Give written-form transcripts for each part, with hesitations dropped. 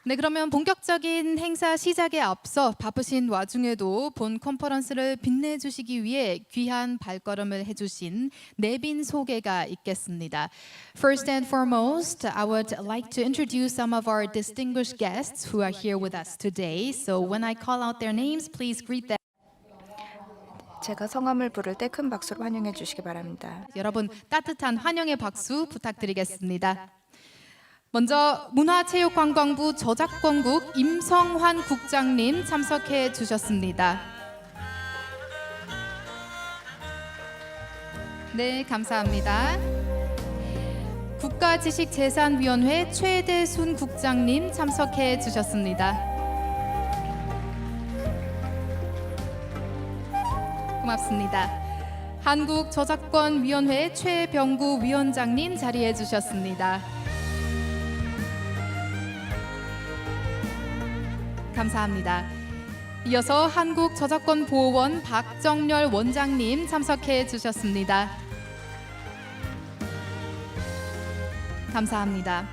네, 그러면 본격적인 행사 시작에 앞서 바쁘신 와중에도 본 컨퍼런스를 빛내주시기 위해 귀한 발걸음을 해주신 내빈 소개가 있겠습니다. First and foremost, I would like to introduce some of our distinguished guests who are here with us today. So when I call out their names, please greet them. 제가 성함을 부를 때 큰 박수로 환영해 주시기 바랍니다. 여러분 따뜻한 환영의 박수 부탁드리겠습니다. 먼저 문화체육관광부 저작권국 임성환 국장님 참석해 주셨습니다. 네, 감사합니다. 국가지식재산위원회 최대순 국장님 참석해 주셨습니다. 고맙습니다. 한국저작권위원회 최병구 위원장님 자리해 주셨습니다. 감사합니다. 이어서 한국저작권보호원 박정렬 원장님 참석해 주셨습니다. 감사합니다.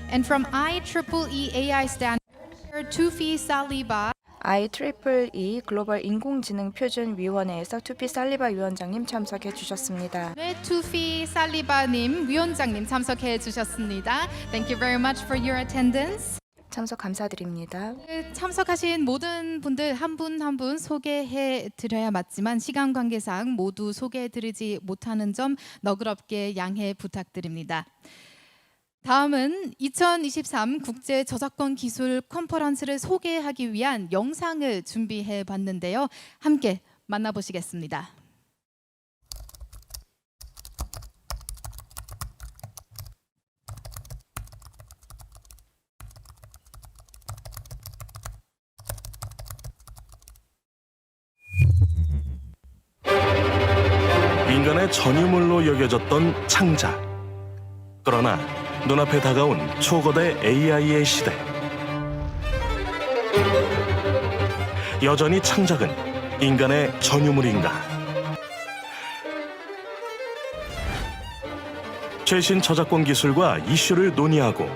And from IEEE AI Standard, Tufi Saliba. IEEE 글로벌 인공지능 표준 위원회에서 투피 살리바 위원장님 참석해 주셨습니다. 네, 투피 살리바님 위원장님 참석해 주셨습니다. Thank you very much for your attendance. 참석 감사드립니다. 참석하신 모든 분들 한 분 한 분 소개해 드려야 맞지만 시간 관계상 모두 소개해 드리지 못하는 점 너그럽게 양해 부탁드립니다. 다음은 2023 국제 저작권 기술 컨퍼런스를 소개하기 위한 영상을 준비해 봤는데요. 함께 만나보시겠습니다. 인간의 전유물로 여겨졌던 창작. 그러나 눈앞에 다가온 초거대 AI의 시대. 여전히 창작은 인간의 전유물인가? 최신 저작권 기술과 이슈를 논의하고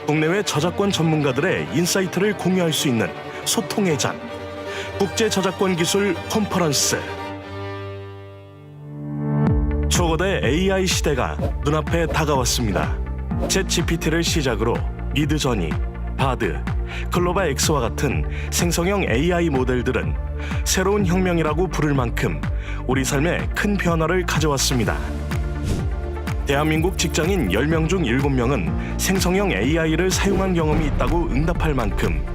국내외 저작권 전문가들의 인사이트를 공유할 수 있는 소통의 장, 국제 저작권 기술 컨퍼런스. 초거대 AI 시대가 눈앞에 다가왔습니다. 챗GPT를 시작으로 미드저니, 바드, 클로바 X와 같은 생성형 AI 모델들은 새로운 혁명이라고 부를 만큼 우리 삶에 큰 변화를 가져왔습니다. 대한민국 직장인 10명 중 7명은 생성형 AI를 사용한 경험이 있다고 응답할 만큼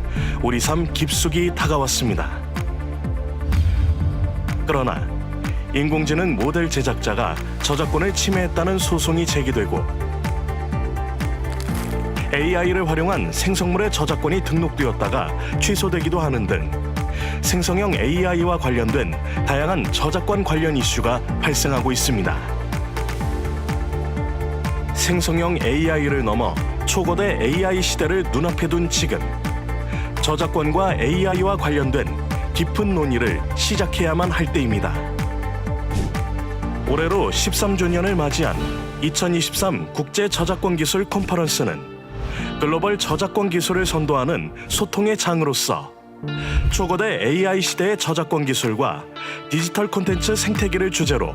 우리 삶 깊숙이 다가왔습니다. 그러나 인공지능 모델 제작자가 저작권을 침해했다는 소송이 제기되고 AI를 활용한 생성물의 저작권이 등록되었다가 취소되기도 하는 등 생성형 AI와 관련된 다양한 저작권 관련 이슈가 발생하고 있습니다. 생성형 AI를 넘어 초거대 AI 시대를 눈앞에 둔 지금 저작권과 AI와 관련된 깊은 논의를 시작해야만 할 때입니다. 올해로 13주년을 맞이한 2023 국제 저작권 기술 컨퍼런스는 글로벌 저작권 기술을 선도하는 소통의 장으로서 초거대 AI 시대의 저작권 기술과 디지털 콘텐츠 생태계를 주제로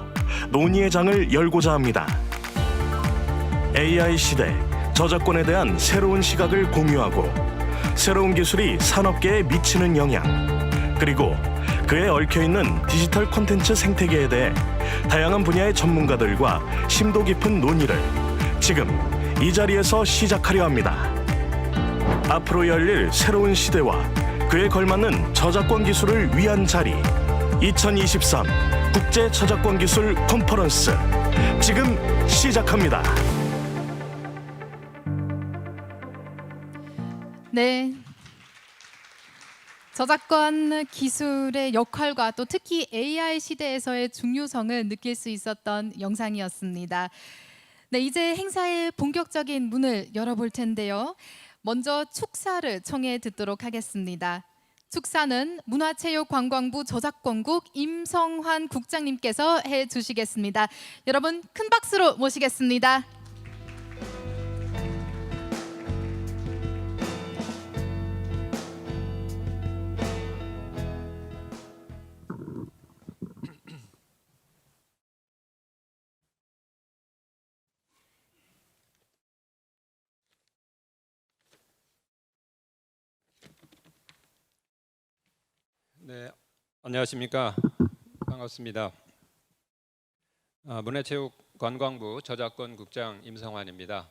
논의의 장을 열고자 합니다. AI 시대 저작권에 대한 새로운 시각을 공유하고 새로운 기술이 산업계에 미치는 영향, 그리고 그에 얽혀있는 디지털 콘텐츠 생태계에 대해 다양한 분야의 전문가들과 심도 깊은 논의를 지금 이 자리에서 시작하려 합니다. 앞으로 열릴 새로운 시대와 그에 걸맞는 저작권 기술을 위한 자리, 2023 국제 저작권 기술 컨퍼런스 지금 시작합니다. 네. 저작권 기술의 역할과 또 특히 AI 시대에서의 중요성을 느낄 수 있었던 영상이었습니다. 네, 이제 행사의 본격적인 문을 열어볼 텐데요. 먼저 축사를 청해 듣도록 하겠습니다. 축사는 문화체육관광부 저작권국 임성환 국장님께서 해주시겠습니다. 여러분 큰 박수로 모시겠습니다. 네, 안녕하십니까. 반갑습니다. 문화체육관광부 저작권국장 임성환입니다.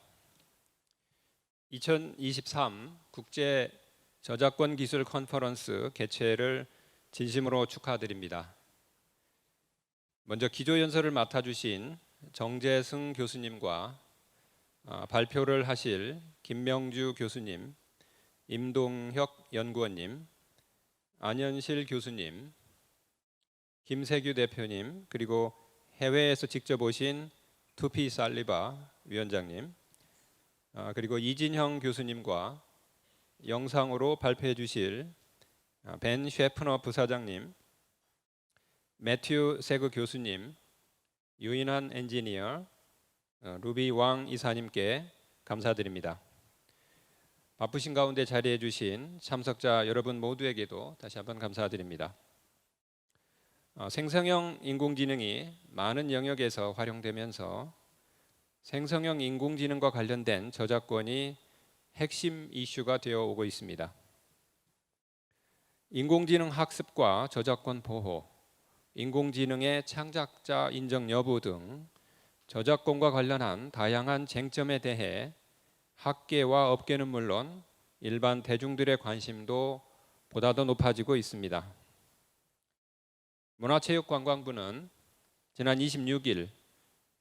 2023 국제 저작권 기술 컨퍼런스 개최를 진심으로 축하드립니다. 먼저 기조 연설을 맡아주신 정재승 교수님과 발표를 하실 김명주 교수님, 임동혁 연구원님, 안현실 교수님, 김세규 대표님, 그리고 해외에서 직접 오신 투피 살리바 위원장님, 그리고 이진형 교수님과 영상으로 발표해 주실 벤 셰프너 부사장님, 매튜 세그 교수님, 유인환 엔지니어, 루비 왕 이사님께 감사드립니다. 바쁘신 가운데 자리해 주신 참석자 여러분 모두에게도 다시 한번 감사드립니다. 생성형 인공지능이 많은 영역에서 활용되면서 생성형 인공지능과 관련된 저작권이 핵심 이슈가 되어 오고 있습니다. 인공지능 학습과 저작권 보호, 인공지능의 창작자 인정 여부 등 저작권과 관련한 다양한 쟁점에 대해 학계와 업계는 물론 일반 대중들의 관심도 보다 더 높아지고 있습니다. 문화체육관광부는 지난 26일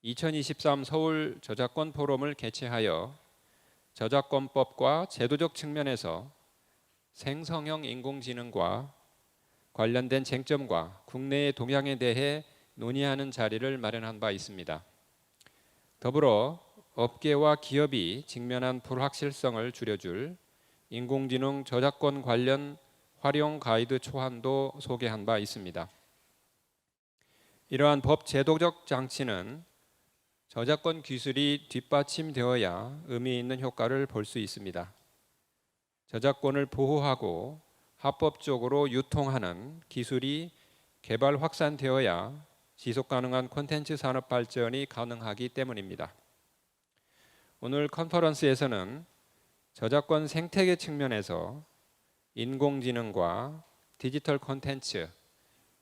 2023 서울 저작권 포럼을 개최하여 저작권법과 제도적 측면에서 생성형 인공지능과 관련된 쟁점과 국내의 동향에 대해 논의하는 자리를 마련한 바 있습니다. 더불어 업계와 기업이 직면한 불확실성을 줄여줄 인공지능 저작권 관련 활용 가이드 초안도 소개한 바 있습니다. 이러한 법 제도적 장치는 저작권 기술이 뒷받침되어야 의미 있는 효과를 볼 수 있습니다. 저작권을 보호하고 합법적으로 유통하는 기술이 개발 확산되어야 지속 가능한 콘텐츠 산업 발전이 가능하기 때문입니다. 오늘 컨퍼런스에서는 저작권 생태계 측면에서 인공지능과 디지털 콘텐츠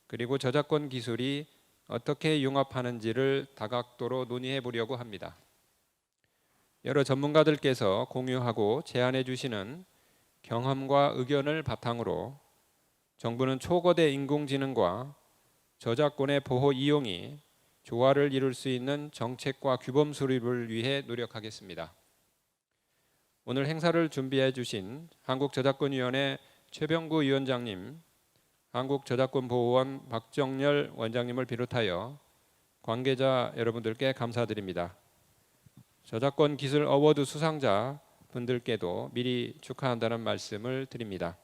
그리고 저작권 기술이 어떻게 융합하는지를 다각도로 논의해 보려고 합니다. 여러 전문가들께서 공유하고 제안해 주시는 경험과 의견을 바탕으로 정부는 초거대 인공지능과 저작권의 보호 이용이 조화를 이룰 수 있는 정책과 규범 수립을 위해 노력하겠습니다. 오늘 행사를 준비해 주신 한국저작권위원회 최병구 위원장님, 한국저작권보호원 박정열 원장님을 비롯하여 관계자 여러분들께 감사드립니다. 저작권 기술 어워드 수상자 분들께도 미리 축하한다는 말씀을 드립니다.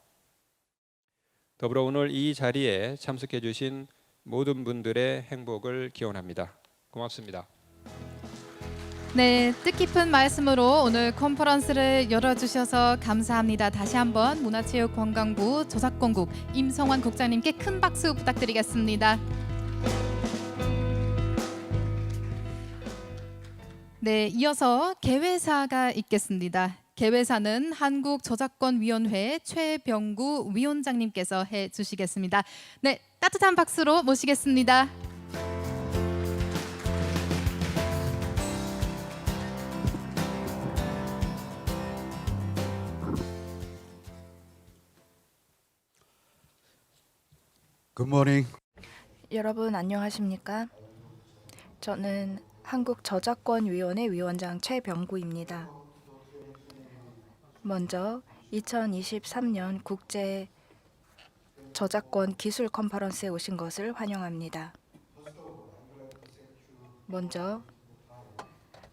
더불어 오늘 이 자리에 참석해 주신 모든 분들의 행복을 기원합니다. 고맙습니다. 네, 뜻깊은 말씀으로 오늘 컨퍼런스를 열어주셔서 감사합니다. 다시 한번 문화체육관광부 저작권국 임성환 국장님께 큰 박수 부탁드리겠습니다. 네, 이어서 개회사가 있겠습니다. 개회사는 한국저작권위원회 최병구 위원장님께서 해주시겠습니다. 네, 따뜻한 박수로 모시겠습니다. Good morning. 여러분 안녕하십니까? 저는 한국저작권위원회 위원장 최병구입니다. 먼저 2023년 국제 저작권 기술 컨퍼런스에 오신 것을 환영합니다. 먼저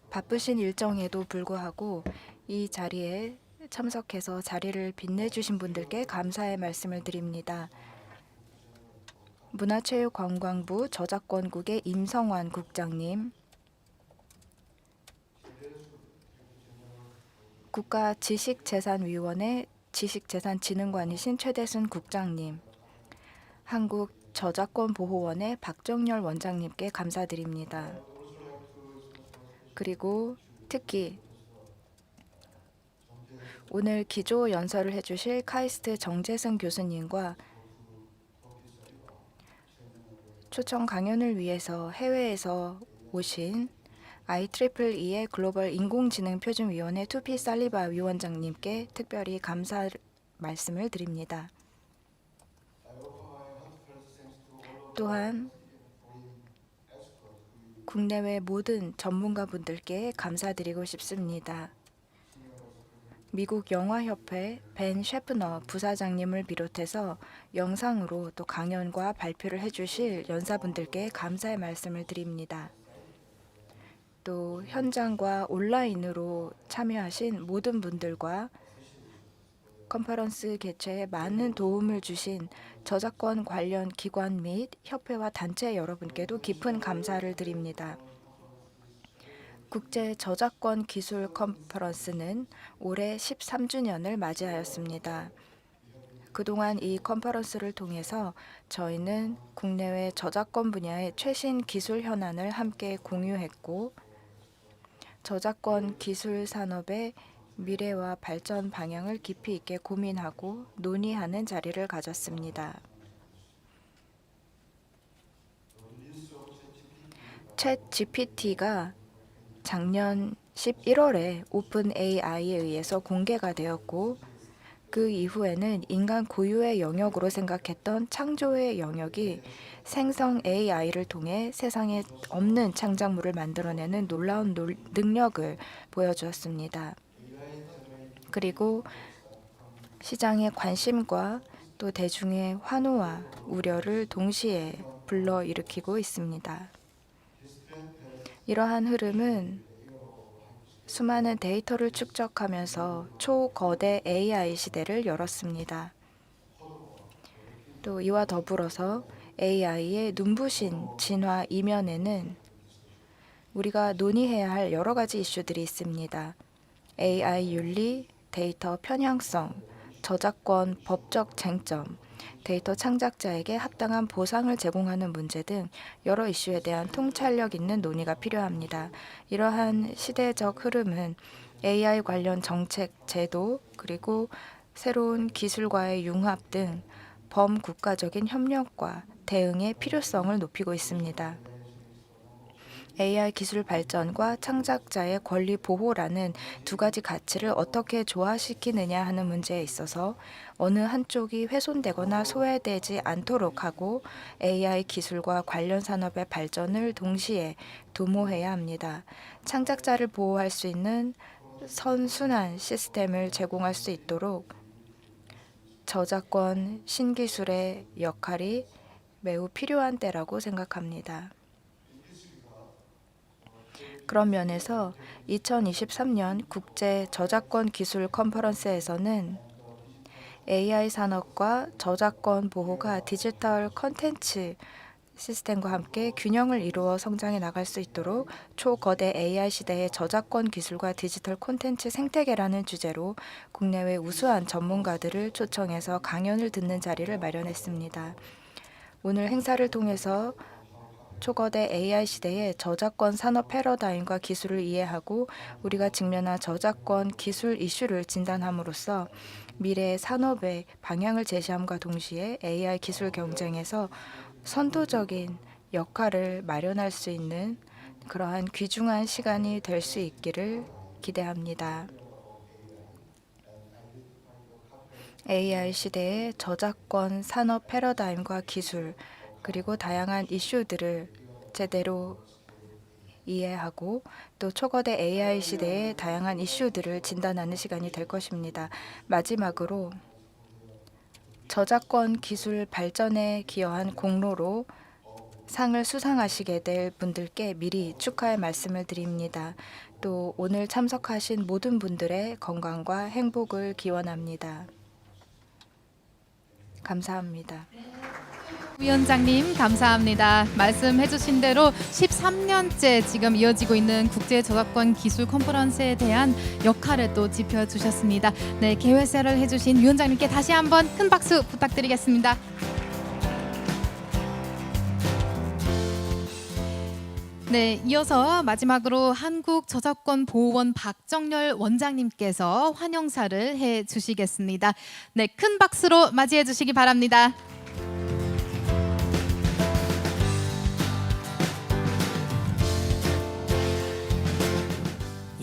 바쁘신 일정에도 불구하고 이 자리에 참석해서 자리를 빛내주신 분들께 감사의 말씀을 드립니다. 문화체육관광부 저작권국의 임성환 국장님, 국가지식재산위원회 지식재산진흥관이신 최대순 국장님, 한국저작권보호원의 박정열 원장님께 감사드립니다. 그리고 특히 오늘 기조 연설을 해주실 카이스트 정재승 교수님과 초청 강연을 위해서 해외에서 오신 IEEE의 글로벌 인공지능 표준위원회 투피 살리바 위원장님께 특별히 감사 말씀을 드립니다. 또한 국내외 모든 전문가분들께 감사드리고 싶습니다. 미국 영화협회 벤 셰프너 부사장님을 비롯해서 영상으로 또 강연과 발표를 해주실 연사분들께 감사의 말씀을 드립니다. 또 현장과 온라인으로 참여하신 모든 분들과 컨퍼런스 개최에 많은 도움을 주신 저작권 관련 기관 및 협회와 단체 여러분께도 깊은 감사를 드립니다. 국제 저작권 기술 컨퍼런스는 올해 13주년을 맞이하였습니다. 그동안 이 컨퍼런스를 통해서 저희는 국내외 저작권 분야의 최신 기술 현안을 함께 공유했고 저작권 기술 산업의 미래와 발전 방향을 깊이 있게 고민하고 논의하는 자리를 가졌습니다. 챗 GPT가 작년 11월에 오픈 AI에 의해서 공개가 되었고 그 이후에는 인간 고유의 영역으로 생각했던 창조의 영역이 생성 AI를 통해 세상에 없는 창작물을 만들어내는 놀라운 능력을 보여주었습니다. 그리고 시장의 관심과 또 대중의 환호와 우려를 동시에 불러일으키고 있습니다. 이러한 흐름은 수많은 데이터를 축적하면서 초거대 AI 시대를 열었습니다. 또 이와 더불어서 AI의 눈부신 진화 이면에는 우리가 논의해야 할 여러 가지 이슈들이 있습니다. AI 윤리, 데이터 편향성, 저작권 법적 쟁점, 데이터 창작자에게 합당한 보상을 제공하는 문제 등 여러 이슈에 대한 통찰력 있는 논의가 필요합니다. 이러한 시대적 흐름은 AI 관련 정책, 제도, 그리고 새로운 기술과의 융합 등 범국가적인 협력과 대응의 필요성을 높이고 있습니다. AI 기술 발전과 창작자의 권리 보호라는 두 가지 가치를 어떻게 조화시키느냐 하는 문제에 있어서 어느 한쪽이 훼손되거나 소외되지 않도록 하고 AI 기술과 관련 산업의 발전을 동시에 도모해야 합니다. 창작자를 보호할 수 있는 선순환 시스템을 제공할 수 있도록 저작권 신기술의 역할이 매우 필요한 때라고 생각합니다. 그런 면에서 2023년 국제 저작권 기술 컨퍼런스에서는 AI 산업과 저작권 보호가 디지털 콘텐츠 시스템과 함께 균형을 이루어 성장해 나갈 수 있도록 초거대 AI 시대의 저작권 기술과 디지털 콘텐츠 생태계라는 주제로 국내외 우수한 전문가들을 초청해서 강연을 듣는 자리를 마련했습니다. 오늘 행사를 통해서 초거대 AI 시대의 저작권 산업 패러다임과 기술을 이해하고 우리가 직면한 저작권 기술 이슈를 진단함으로써 미래의 산업의 방향을 제시함과 동시에 AI 기술 경쟁에서 선도적인 역할을 마련할 수 있는 그러한 귀중한 시간이 될 수 있기를 기대합니다. AI 시대의 저작권 산업 패러다임과 기술 그리고 다양한 이슈들을 제대로 이해하고 또 초거대 AI 시대의 다양한 이슈들을 진단하는 시간이 될 것입니다. 마지막으로 저작권 기술 발전에 기여한 공로로 상을 수상하시게 될 분들께 미리 축하의 말씀을 드립니다. 또 오늘 참석하신 모든 분들의 건강과 행복을 기원합니다. 감사합니다. 위원장님 감사합니다. 말씀해주신 대로 13년째 지금 이어지고 있는 국제 저작권 기술 컨퍼런스에 대한 역할을 또 짚어주셨습니다. 네, 개회사를 해주신 위원장님께 다시 한번 큰 박수 부탁드리겠습니다. 네, 이어서 마지막으로 한국저작권보호원 박정열 원장님께서 환영사를 해주시겠습니다. 네, 큰 박수로 맞이해 주시기 바랍니다.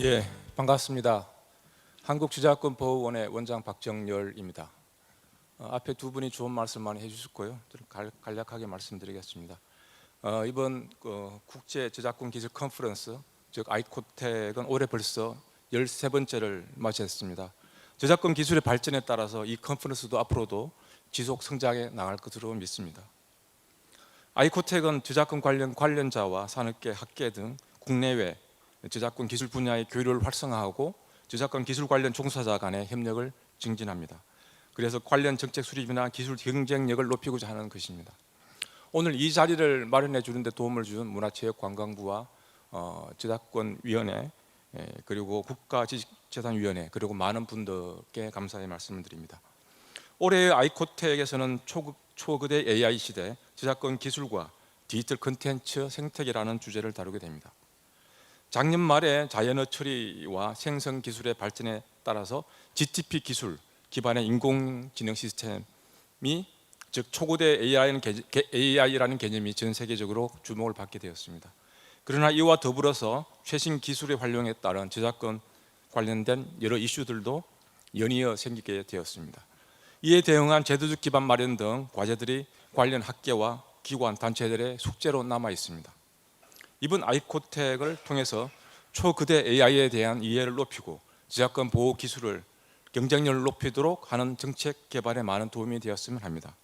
예, 반갑습니다. 한국저작권보호원의 원장 박정열입니다. 앞에 두 분이 좋은 말씀 많이 해주셨고요. 저는 간략하게 말씀드리겠습니다. 이번 국제 저작권 기술 컨퍼런스, 즉 아이코텍은 올해 벌써 13번째를 맞이했습니다. 저작권 기술의 발전에 따라서 이 컨퍼런스도 앞으로도 지속 성장해 나갈 것으로 믿습니다. 아이코텍은 저작권 관련자와 산업계, 학계 등 국내외 저작권 기술 분야의 교류를 활성화하고 저작권 기술 관련 종사자 간의 협력을 증진합니다. 그래서 관련 정책 수립이나 기술 경쟁력을 높이고자 하는 것입니다. 오늘 이 자리를 마련해 주는데 도움을 준 문화체육관광부와 저작권위원회 그리고 국가지식재산위원회 그리고 많은 분들께 감사의 말씀을 드립니다. 올해의 아이코텍에서는 초거대 AI 시대 저작권 기술과 디지털 콘텐츠 생태계라는 주제를 다루게 됩니다. 작년 말에 자연어 처리와 생성 기술의 발전에 따라서 GTP 기술 기반의 인공지능 시스템이 즉 초거대 AI라는 개념이 전 세계적으로 주목을 받게 되었습니다. 그러나 이와 더불어서 최신 기술의 활용에 따른 저작권 관련된 여러 이슈들도 연이어 생기게 되었습니다. 이에 대응한 제도적 기반 마련 등 과제들이 관련 학계와 기관, 단체들의 숙제로 남아 있습니다. 이번 아이코텍을 통해서 초거대 AI에 대한 이해를 높이고 저작권 보호 기술을 경쟁력을 높이도록 하는 정책 개발에 많은 도움이 되었으면 합니다.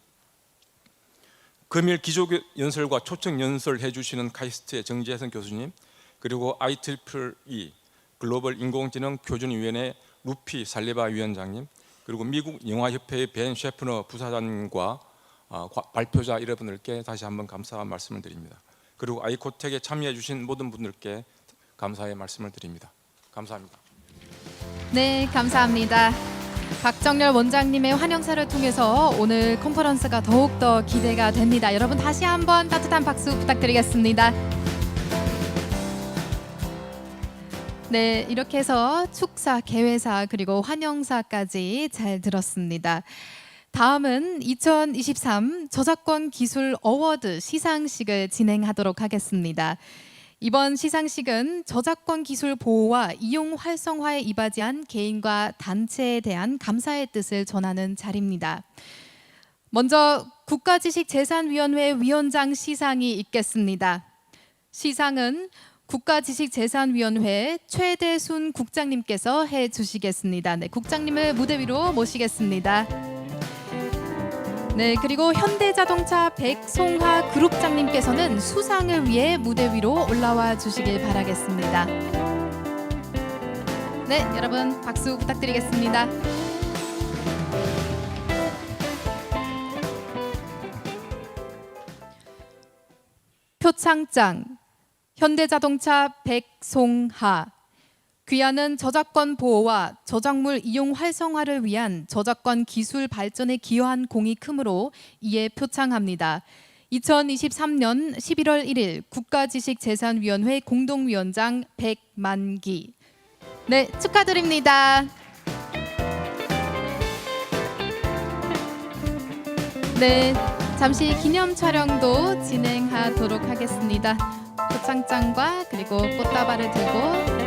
금일 기조 연설과 초청 연설해 주시는 카이스트의 정재선 교수님 그리고 IEEE 글로벌 인공지능 표준위원회 루피 살리바 위원장님 그리고 미국 영화협회의 벤 셰프너 부사장과 발표자 여러분들께 다시 한번 감사의 말씀을 드립니다. 그리고 아이코텍에 참여해 주신 모든 분들께 감사의 말씀을 드립니다. 감사합니다. 네, 감사합니다. 박정열 원장님의 환영사를 통해서 오늘 컨퍼런스가 더욱더 기대가 됩니다. 여러분 다시 한번 따뜻한 박수 부탁드리겠습니다. 네, 이렇게 해서 축사, 개회사 그리고 환영사까지 잘 들었습니다. 다음은 2023 저작권 기술 어워드 시상식을 진행하도록 하겠습니다. 이번 시상식은 저작권 기술 보호와 이용 활성화에 이바지한 개인과 단체에 대한 감사의 뜻을 전하는 자리입니다. 먼저 국가지식재산위원회 위원장 시상이 있겠습니다. 시상은 국가지식재산위원회 최대순 국장님께서 해주시겠습니다. 네, 국장님을 무대 위로 모시겠습니다. 네, 그리고 현대자동차 백송화 그룹장님께서는 수상을 위해 무대 위로 올라와 주시길 바라겠습니다. 네, 여러분 박수 부탁드리겠습니다. 표창장 현대자동차 백송하 귀하는 저작권 보호와 저작물 이용 활성화를 위한 저작권 기술 발전에 기여한 공이 크므로 이에 표창합니다. 2023년 11월 1일 국가지식재산위원회 공동위원장 백만기. 네, 축하드립니다. 네, 잠시 기념 촬영도 진행하도록 하겠습니다. 표창장과 그리고 꽃다발을 들고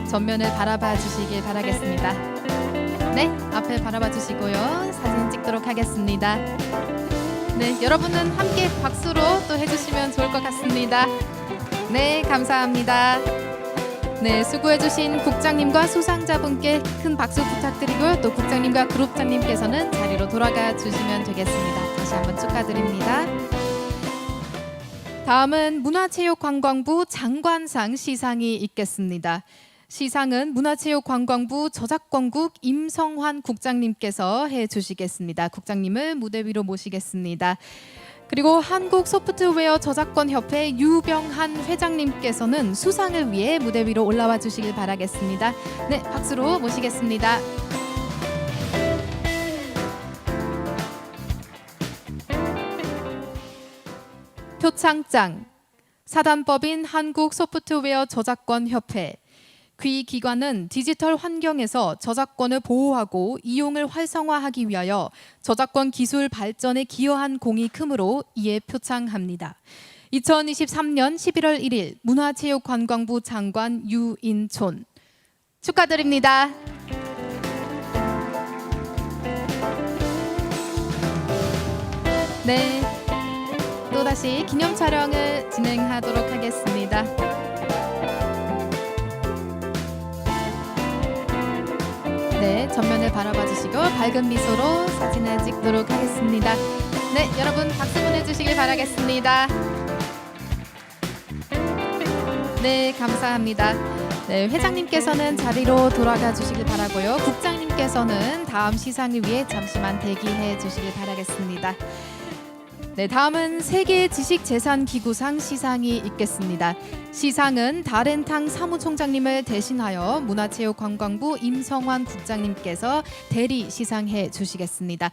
전면을 바라봐 주시길 바라겠습니다. 네, 앞을 바라봐 주시고요. 사진 찍도록 하겠습니다. 네, 여러분은 함께 박수로 또 해주시면 좋을 것 같습니다. 네, 감사합니다. 네, 수고해주신 국장님과 수상자분께 큰 박수 부탁드리고요. 또 국장님과 그룹장님께서는 자리로 돌아가 주시면 되겠습니다. 다시 한번 축하드립니다. 다음은 문화체육관광부 장관상 시상이 있겠습니다. 시상은 문화체육관광부 저작권국 임성환 국장님께서 해주시겠습니다. 국장님을 무대 위로 모시겠습니다. 그리고 한국소프트웨어 저작권협회 유병한 회장님께서는 수상을 위해 무대 위로 올라와 주시길 바라겠습니다. 네, 박수로 모시겠습니다. 표창장 사단법인 한국소프트웨어 저작권협회 귀 기관은 디지털 환경에서 저작권을 보호하고 이용을 활성화하기 위하여 저작권 기술 발전에 기여한 공이 크므로 이에 표창합니다. 2023년 11월 1일 문화체육관광부 장관 유인촌 축하드립니다. 네, 또다시 기념 촬영을 진행하도록 하겠습니다. 네, 전면을 바라봐 주시고 밝은 미소로 사진을 찍도록 하겠습니다. 네, 여러분 박수 보내주시길 바라겠습니다. 네, 감사합니다. 네, 회장님께서는 자리로 돌아가 주시길 바라고요. 국장님께서는 다음 시상을 위해 잠시만 대기해 주시길 바라겠습니다. 네, 다음은 세계 지식재산기구상 시상이 있겠습니다. 시상은 다렌탕 사무총장님을 대신하여 문화체육관광부 임성환 국장님께서 대리 시상해 주시겠습니다.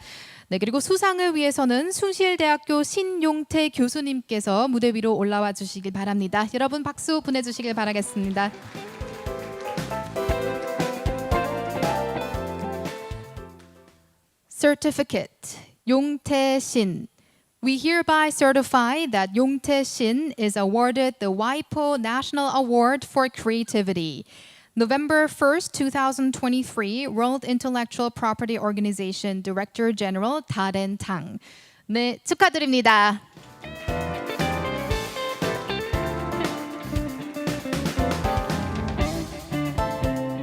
네, 그리고 수상을 위해서는 숭실대학교 신용태 교수님께서 무대 위로 올라와 주시길 바랍니다. 여러분 박수 보내주시길 바라겠습니다. Certificate 용태신. We hereby certify that Yongtae Shin is awarded the WIPO National Award for Creativity. November 1st, 2023, World Intellectual Property Organization Director General 다렌 탕. 네, 축하드립니다.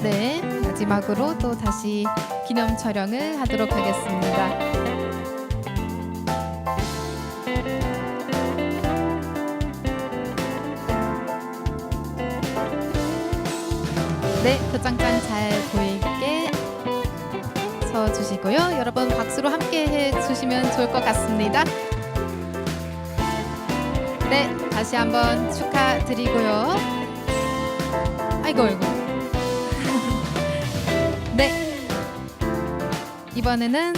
네, 마지막으로 또 다시 기념 촬영을 하도록 하겠습니다. 네, 표창장 잘 보이게 서주시고요. 여러분 박수로 함께 해주시면 좋을 것 같습니다. 네, 다시 한번 축하드리고요. 아이고. 네, 이번에는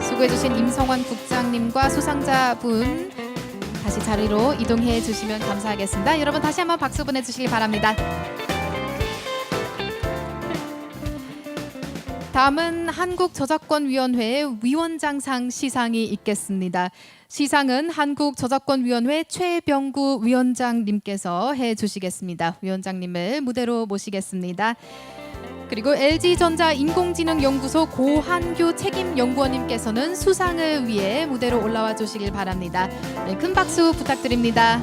수고해주신 임성환 국장님과 수상자분 다시 자리로 이동해 주시면 감사하겠습니다. 여러분 다시 한번 박수 보내주시기 바랍니다. 다음은 한국저작권위원회 위원장상 시상이 있겠습니다. 시상은 한국저작권위원회 최병구 위원장님께서 해주시겠습니다. 위원장님을 무대로 모시겠습니다. 그리고 LG전자 인공지능연구소 고한규 책임연구원님께서는 수상을 위해 무대로 올라와 주시길 바랍니다. 네, 큰 박수 부탁드립니다.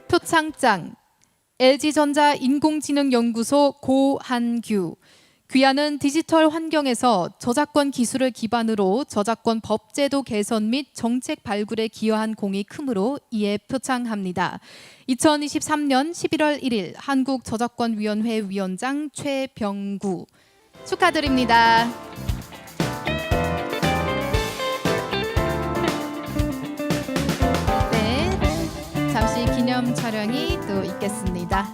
표창장 LG전자 인공지능연구소 고한규. 귀하는 디지털 환경에서 저작권 기술을 기반으로 저작권 법제도 개선 및 정책 발굴에 기여한 공이 크므로 이에 표창합니다. 2023년 11월 1일 한국저작권위원회 위원장 최병구. 축하드립니다. 잠시 기념 촬영이 또 있겠습니다.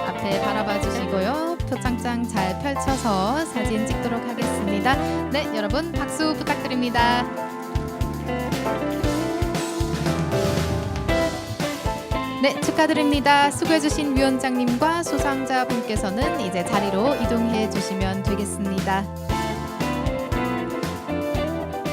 앞에 바라봐 주시고요. 표창장 잘 펼쳐서 사진 찍도록 하겠습니다. 네, 여러분 박수 부탁드립니다. 네, 축하드립니다. 수고해주신 위원장님과 수상자분께서는 이제 자리로 이동해 주시면 되겠습니다.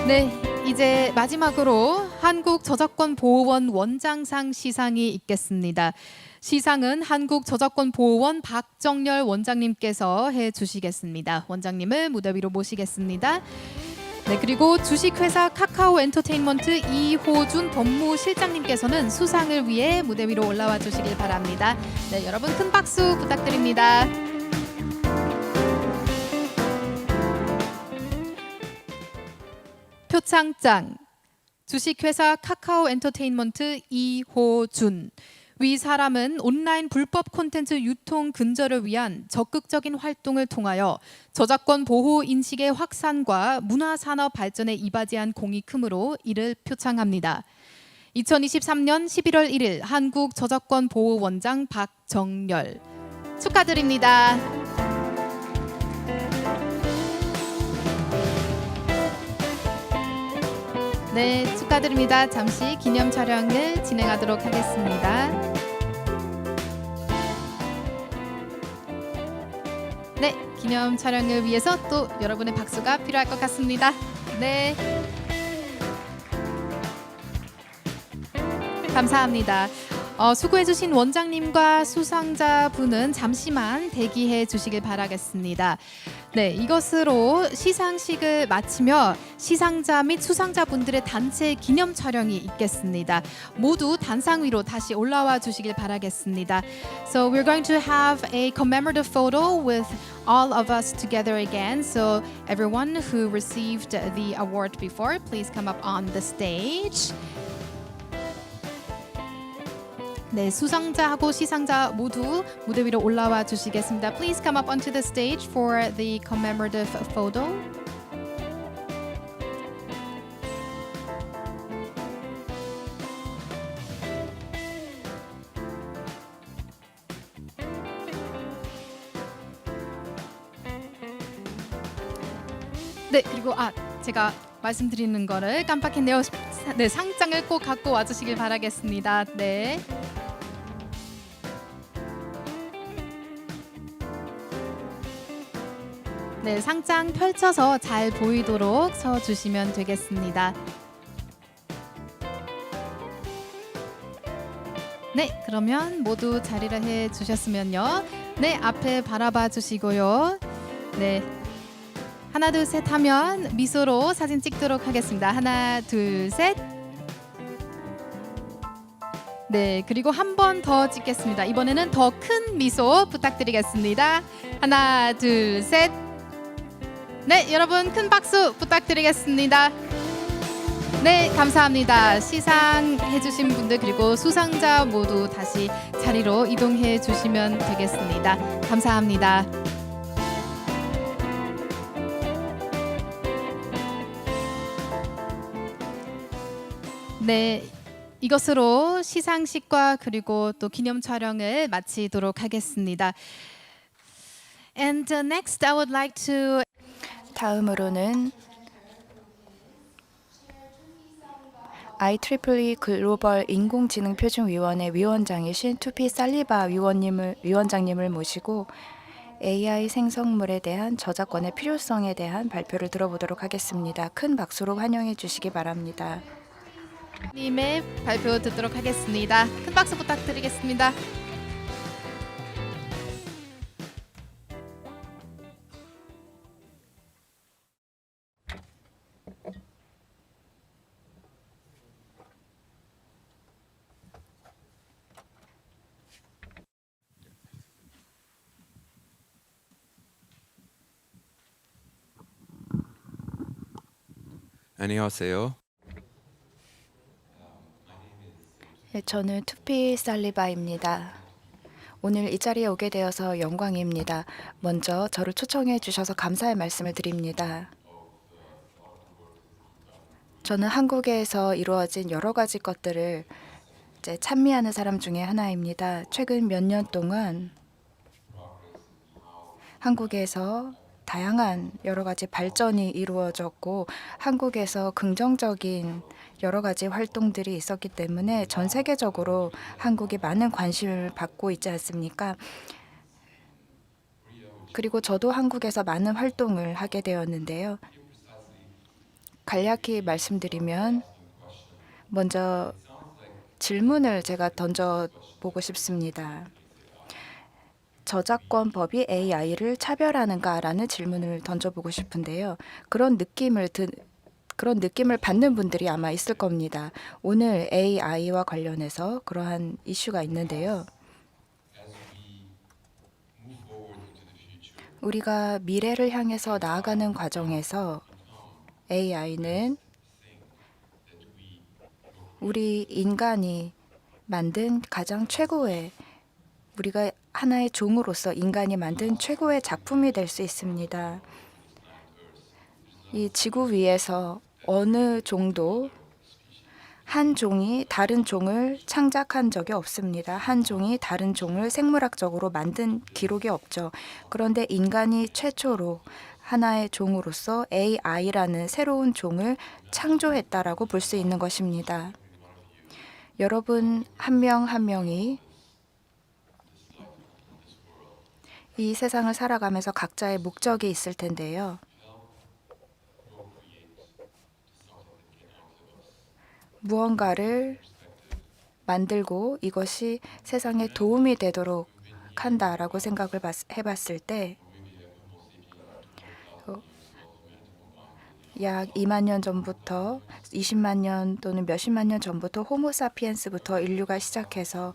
네, 이제 마지막으로 한국저작권보호원 원장상 시상이 있겠습니다. 시상은 한국저작권보호원 박정열 원장님께서 해주시겠습니다. 원장님을 무대 위로 모시겠습니다. 네, 그리고 주식회사 카카오 엔터테인먼트 이호준 법무실장님께서는 수상을 위해 무대 위로 올라와 주시길 바랍니다. 네, 여러분 큰 박수 부탁드립니다. 표창장 주식회사 카카오 엔터테인먼트 이호준. 위 사람은 온라인 불법 콘텐츠 유통 근절을 위한 적극적인 활동을 통하여 저작권 보호 인식의 확산과 문화산업 발전에 이바지한 공이 크므로 이를 표창합니다. 2023년 11월 1일 한국저작권보호원장 박정열. 축하드립니다. 네, 축하드립니다. 잠시 기념 촬영을 진행하도록 하겠습니다. 네, 기념 촬영을 위해서 또 여러분의 박수가 필요할 것 같습니다. 네. 감사합니다. 수고해주신 원장님과 수상자분은 잠시만 대기해 주시길 바라겠습니다. 네, 이것으로 시상식을 마치며 시상자 및 수상자분들의 단체 기념 촬영이 있겠습니다. 모두 단상 위로 다시 올라와 주시길 바라겠습니다. So we're going to have a commemorative photo with all of us together again. So everyone who received the award before, please come up on the stage. 네, 수상자하고 시상자 모두 무대 위로 올라와 주시겠습니다. Please come up onto the stage for the commemorative photo. 네, 그리고 제가 말씀드리는 거를 깜빡했네요. 네, 상장을 꼭 갖고 와 주시길 바라겠습니다. 네. 네, 상장 펼쳐서 잘 보이도록 서 주시면 되겠습니다. 네, 그러면 모두 자리를 해 주셨으면요. 네, 앞에 바라봐 주시고요. 네. 하나 둘 셋 하면 미소로 사진 찍도록 하겠습니다. 하나 둘 셋. 네, 그리고 한 번 더 찍겠습니다. 이번에는 더 큰 미소 부탁드리겠습니다. 하나 둘 셋. 네, 여러분 큰 박수 부탁드리겠습니다. 네, 감사합니다. 시상해 주신 분들 그리고 수상자 모두 다시 자리로 이동해 주시면 되겠습니다. 감사합니다. 네, 이것으로 시상식과 그리고 또 기념 촬영을 마치도록 하겠습니다. And next I would like to 다음으로는 IEEE 글로벌 인공지능표준위원회 위원장이신 투피 살리바 위원장님을 모시고 AI 생성물에 대한 저작권의 필요성에 대한 발표를 들어보도록 하겠습니다. 큰 박수로 환영해 주시기 바랍니다. 님의 발표 듣도록 하겠습니다. 큰 박수 부탁드리겠습니다. 안녕하세요. 네, 저는 투피 살리바입니다. 오늘 이 자리에 오게 되어서 영광입니다. 먼저 저를 초청해 주셔서 감사의 말씀을 드립니다. 저는 한국에서 이루어진 여러 가지 것들을 이제 찬미하는 사람 중에 하나입니다. 최근 몇 년 동안 한국에서 다양한 여러 가지 발전이 이루어졌고 한국에서 긍정적인 여러 가지 활동들이 있었기 때문에 전 세계적으로 한국이 많은 관심을 받고 있지 않습니까? 그리고 저도 한국에서 많은 활동을 하게 되었는데요. 간략히 말씀드리면 먼저 질문을 제가 던져보고 싶습니다. 저작권법이 AI를 차별하는가라는 질문을 던져보고 싶은데요. 그런 느낌을 받는 분들이 아마 있을 겁니다. 오늘 AI와 관련해서 그러한 이슈가 있는데요. 우리가 미래를 향해서 나아가는 과정에서 AI는 우리 인간이 만든 가장 최고의 우리가 하나의 종으로서 인간이 만든 최고의 작품이 될 수 있습니다. 이 지구 위에서 어느 종도 한 종이 다른 종을 창작한 적이 없습니다. 한 종이 다른 종을 생물학적으로 만든 기록이 없죠. 그런데 인간이 최초로 하나의 종으로서 AI라는 새로운 종을 창조했다라고 볼 수 있는 것입니다. 여러분 한 명 한 명이 이 세상을 살아가면서 각자의 목적이 있을 텐데요. 무언가를 만들고 이것이 세상에 도움이 되도록 한다라고 생각을 해봤을 때 약 2만 년 전부터 20만 년 또는 몇십만 년 전부터 호모사피엔스부터 인류가 시작해서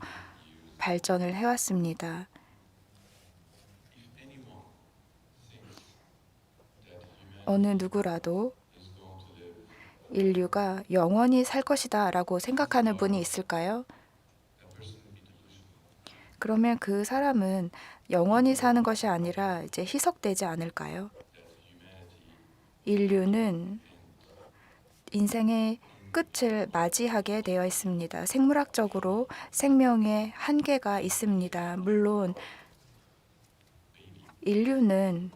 발전을 해왔습니다. 어느 누구라도 인류가 영원히 살 것이다 라고 생각하는 분이 있을까요? 그러면 그 사람은 영원히 사는 것이 아니라 이제 희석되지 않을까요? 인류는 인생의 끝을 맞이하게 되어 있습니다. 생물학적으로 생명의 한계가 있습니다. 물론 인류는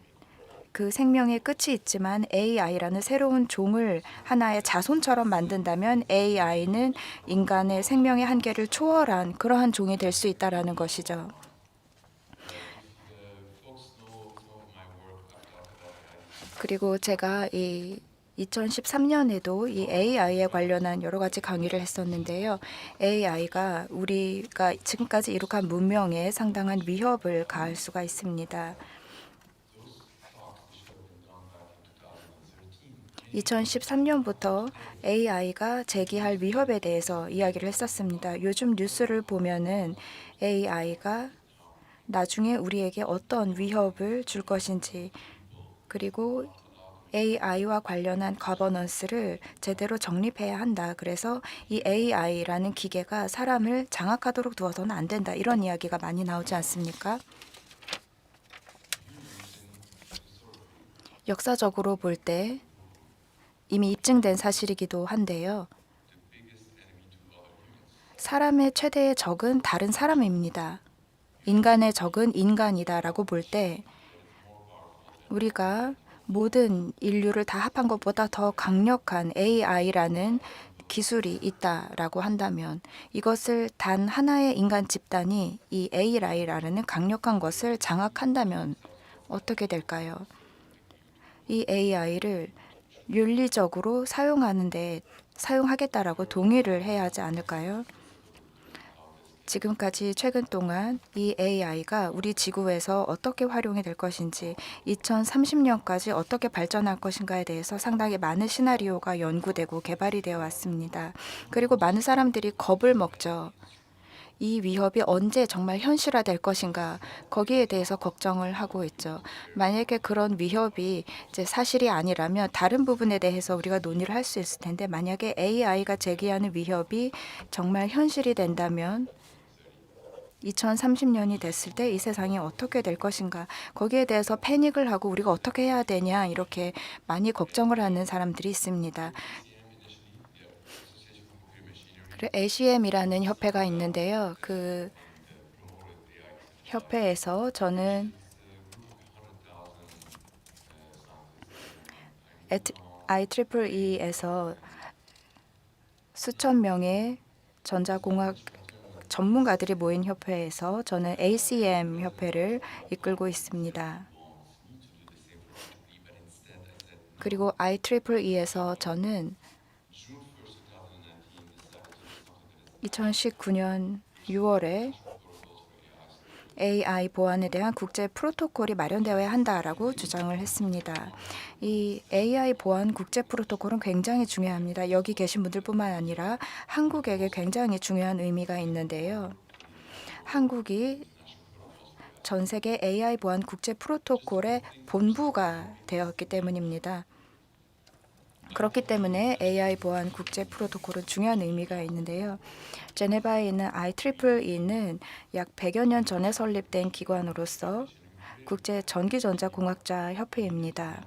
그 생명의 끝이 있지만 AI라는 새로운 종을 하나의 자손처럼 만든다면 AI는 인간의 생명의 한계를 초월한 그러한 종이 될 수 있다라는 것이죠. 그리고 제가 이 2013년에도 이 AI에 관련한 여러 가지 강의를 했었는데요. AI가 우리가 지금까지 이룩한 문명에 상당한 위협을 가할 수가 있습니다. 2013년부터 AI가 제기할 위협에 대해서 이야기를 했었습니다. 요즘 뉴스를 보면은 AI가 나중에 우리에게 어떤 위협을 줄 것인지 그리고 AI와 관련한 거버넌스를 제대로 정립해야 한다. 그래서 이 AI라는 기계가 사람을 장악하도록 두어서는 안 된다. 이런 이야기가 많이 나오지 않습니까? 역사적으로 볼 때 이미 입증된 사실이기도 한데요. 사람의 최대의 적은 다른 사람입니다. 인간의 적은 인간이다라고 볼 때 우리가 모든 인류를 다 합한 것보다 더 강력한 AI라는 기술이 있다라고 한다면 이것을 단 하나의 인간 집단이 이 AI라는 강력한 것을 장악한다면 어떻게 될까요? 이 AI를 윤리적으로 사용하겠다라고 동의를 해야 하지 않을까요? 지금까지 최근 동안 이 AI가 우리 지구에서 어떻게 활용이 될 것인지 2030년까지 어떻게 발전할 것인가에 대해서 상당히 많은 시나리오가 연구되고 개발이 되어 왔습니다. 그리고 많은 사람들이 겁을 먹죠. 이 위협이 언제 정말 현실화될 것인가 거기에 대해서 걱정을 하고 있죠. 만약에 그런 위협이 이제 사실이 아니라면 다른 부분에 대해서 우리가 논의를 할 수 있을 텐데 만약에 AI가 제기하는 위협이 정말 현실이 된다면 2030년이 됐을 때 이 세상이 어떻게 될 것인가 거기에 대해서 패닉을 하고 우리가 어떻게 해야 되냐 이렇게 많이 걱정을 하는 사람들이 있습니다. 그리고 ACM이라는 협회가 있는데요. 그 협회에서 저는 IEEE에서 수천 명의 전자공학 전문가들이 모인 협회에서 저는 ACM 협회를 이끌고 있습니다. 그리고 IEEE에서 저는 2019년 6월에 AI 보안에 대한 국제 프로토콜이 마련되어야 한다라고 주장을 했습니다. 이 AI 보안 국제 프로토콜은 굉장히 중요합니다. 여기 계신 분들뿐만 아니라 한국에게 굉장히 중요한 의미가 있는데요. 한국이 전 세계 AI 보안 국제 프로토콜의 본부가 되었기 때문입니다. 그렇기 때문에 AI 보안 국제 프로토콜은 중요한 의미가 있는데요. 제네바에 있는 IEEE는 약 100여 년 전에 설립된 기관으로서 국제 전기전자공학자 협회입니다.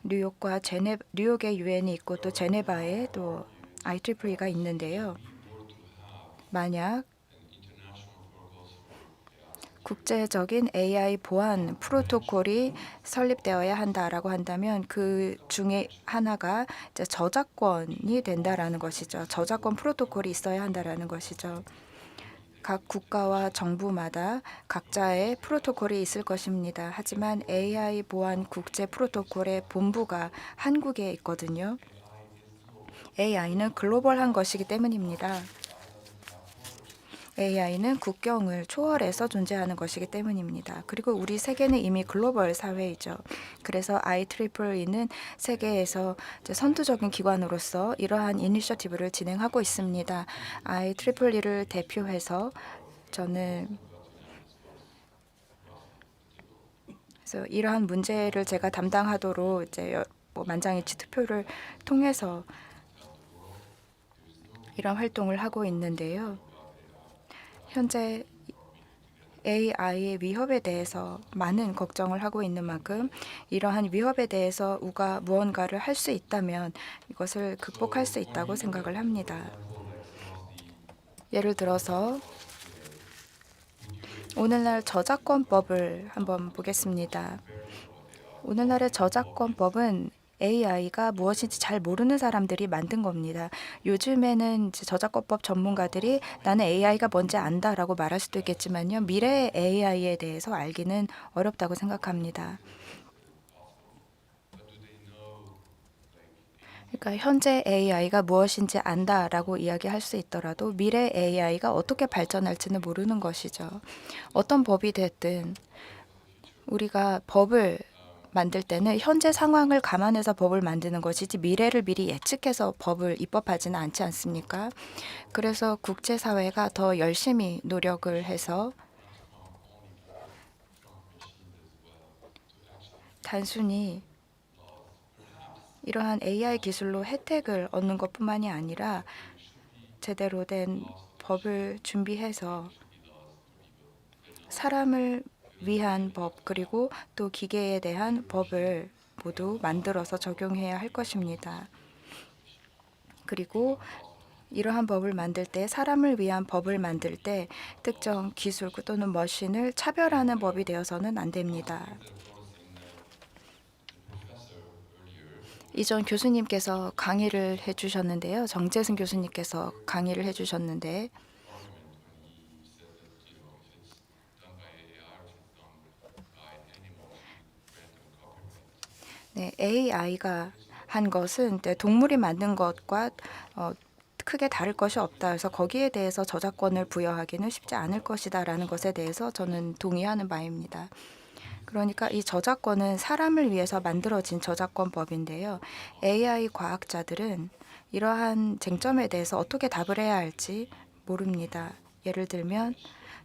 뉴욕에 유엔이 있고 또 제네바에 또 IEEE가 있는데요. 만약 국제적인 AI 보안 프로토콜이 설립되어야 한다라고 한다면 그 중에 하나가 이제 저작권이 된다라는 것이죠. 저작권 프로토콜이 있어야 한다라는 것이죠. 각 국가와 정부마다 각자의 프로토콜이 있을 것입니다. 하지만 AI 보안 국제 프로토콜의 본부가 한국에 있거든요. AI는 글로벌한 것이기 때문입니다. AI는 국경을 초월해서 존재하는 것이기 때문입니다. 그리고 우리 세계는 이미 글로벌 사회이죠. 그래서 IEEE는 세계에서 이제 선두적인 기관으로서 이러한 이니셔티브를 진행하고 있습니다. IEEE를 대표해서 저는 그래서 이러한 문제를 제가 담당하도록 이제 만장일치 투표를 통해서 이런 활동을 하고 있는데요. 현재 AI의 위협에 대해서 많은 걱정을 하고 있는 만큼 이러한 위협에 대해서 우가 무언가를 할 수 있다면 이것을 극복할 수 있다고 생각을 합니다. 예를 들어서 오늘날 저작권법을 한번 보겠습니다. 오늘날의 저작권법은 AI가 무엇인지 잘 모르는 사람들이 만든 겁니다. 요즘에는 이제 저작권법 전문가들이 나는 AI가 뭔지 안다라고 말할 수도 있겠지만요. 미래의 AI에 대해서 알기는 어렵다고 생각합니다. 그러니까 현재 AI가 무엇인지 안다라고 이야기할 수 있더라도 미래 AI가 어떻게 발전할지는 모르는 것이죠. 어떤 법이 됐든 우리가 법을 만들 때는 현재 상황을 감안해서 법을 만드는 것이지 미래를 미리 예측해서 법을 입법하지는 않지 않습니까? 그래서 국제사회가 더 열심히 노력을 해서 단순히 이러한 AI 기술로 혜택을 얻는 것뿐만이 아니라 제대로 된 법을 준비해서 사람을 위한 법 그리고 또 기계에 대한 법을 모두 만들어서 적용해야 할 것입니다. 그리고 이러한 법을 만들 때 사람을 위한 법을 만들 때 특정 기술 또는 머신을 차별하는 법이 되어서는 안 됩니다. 이전 교수님께서 강의를 해주셨는데요. 정재승 교수님께서 강의를 해주셨는데 네, AI가 한 것은 동물이 만든 것과 크게 다를 것이 없다. 그래서 거기에 대해서 저작권을 부여하기는 쉽지 않을 것이다라는 것에 대해서 저는 동의하는 바입니다. 그러니까 이 저작권은 사람을 위해서 만들어진 저작권법인데요. AI 과학자들은 이러한 쟁점에 대해서 어떻게 답을 해야 할지 모릅니다. 예를 들면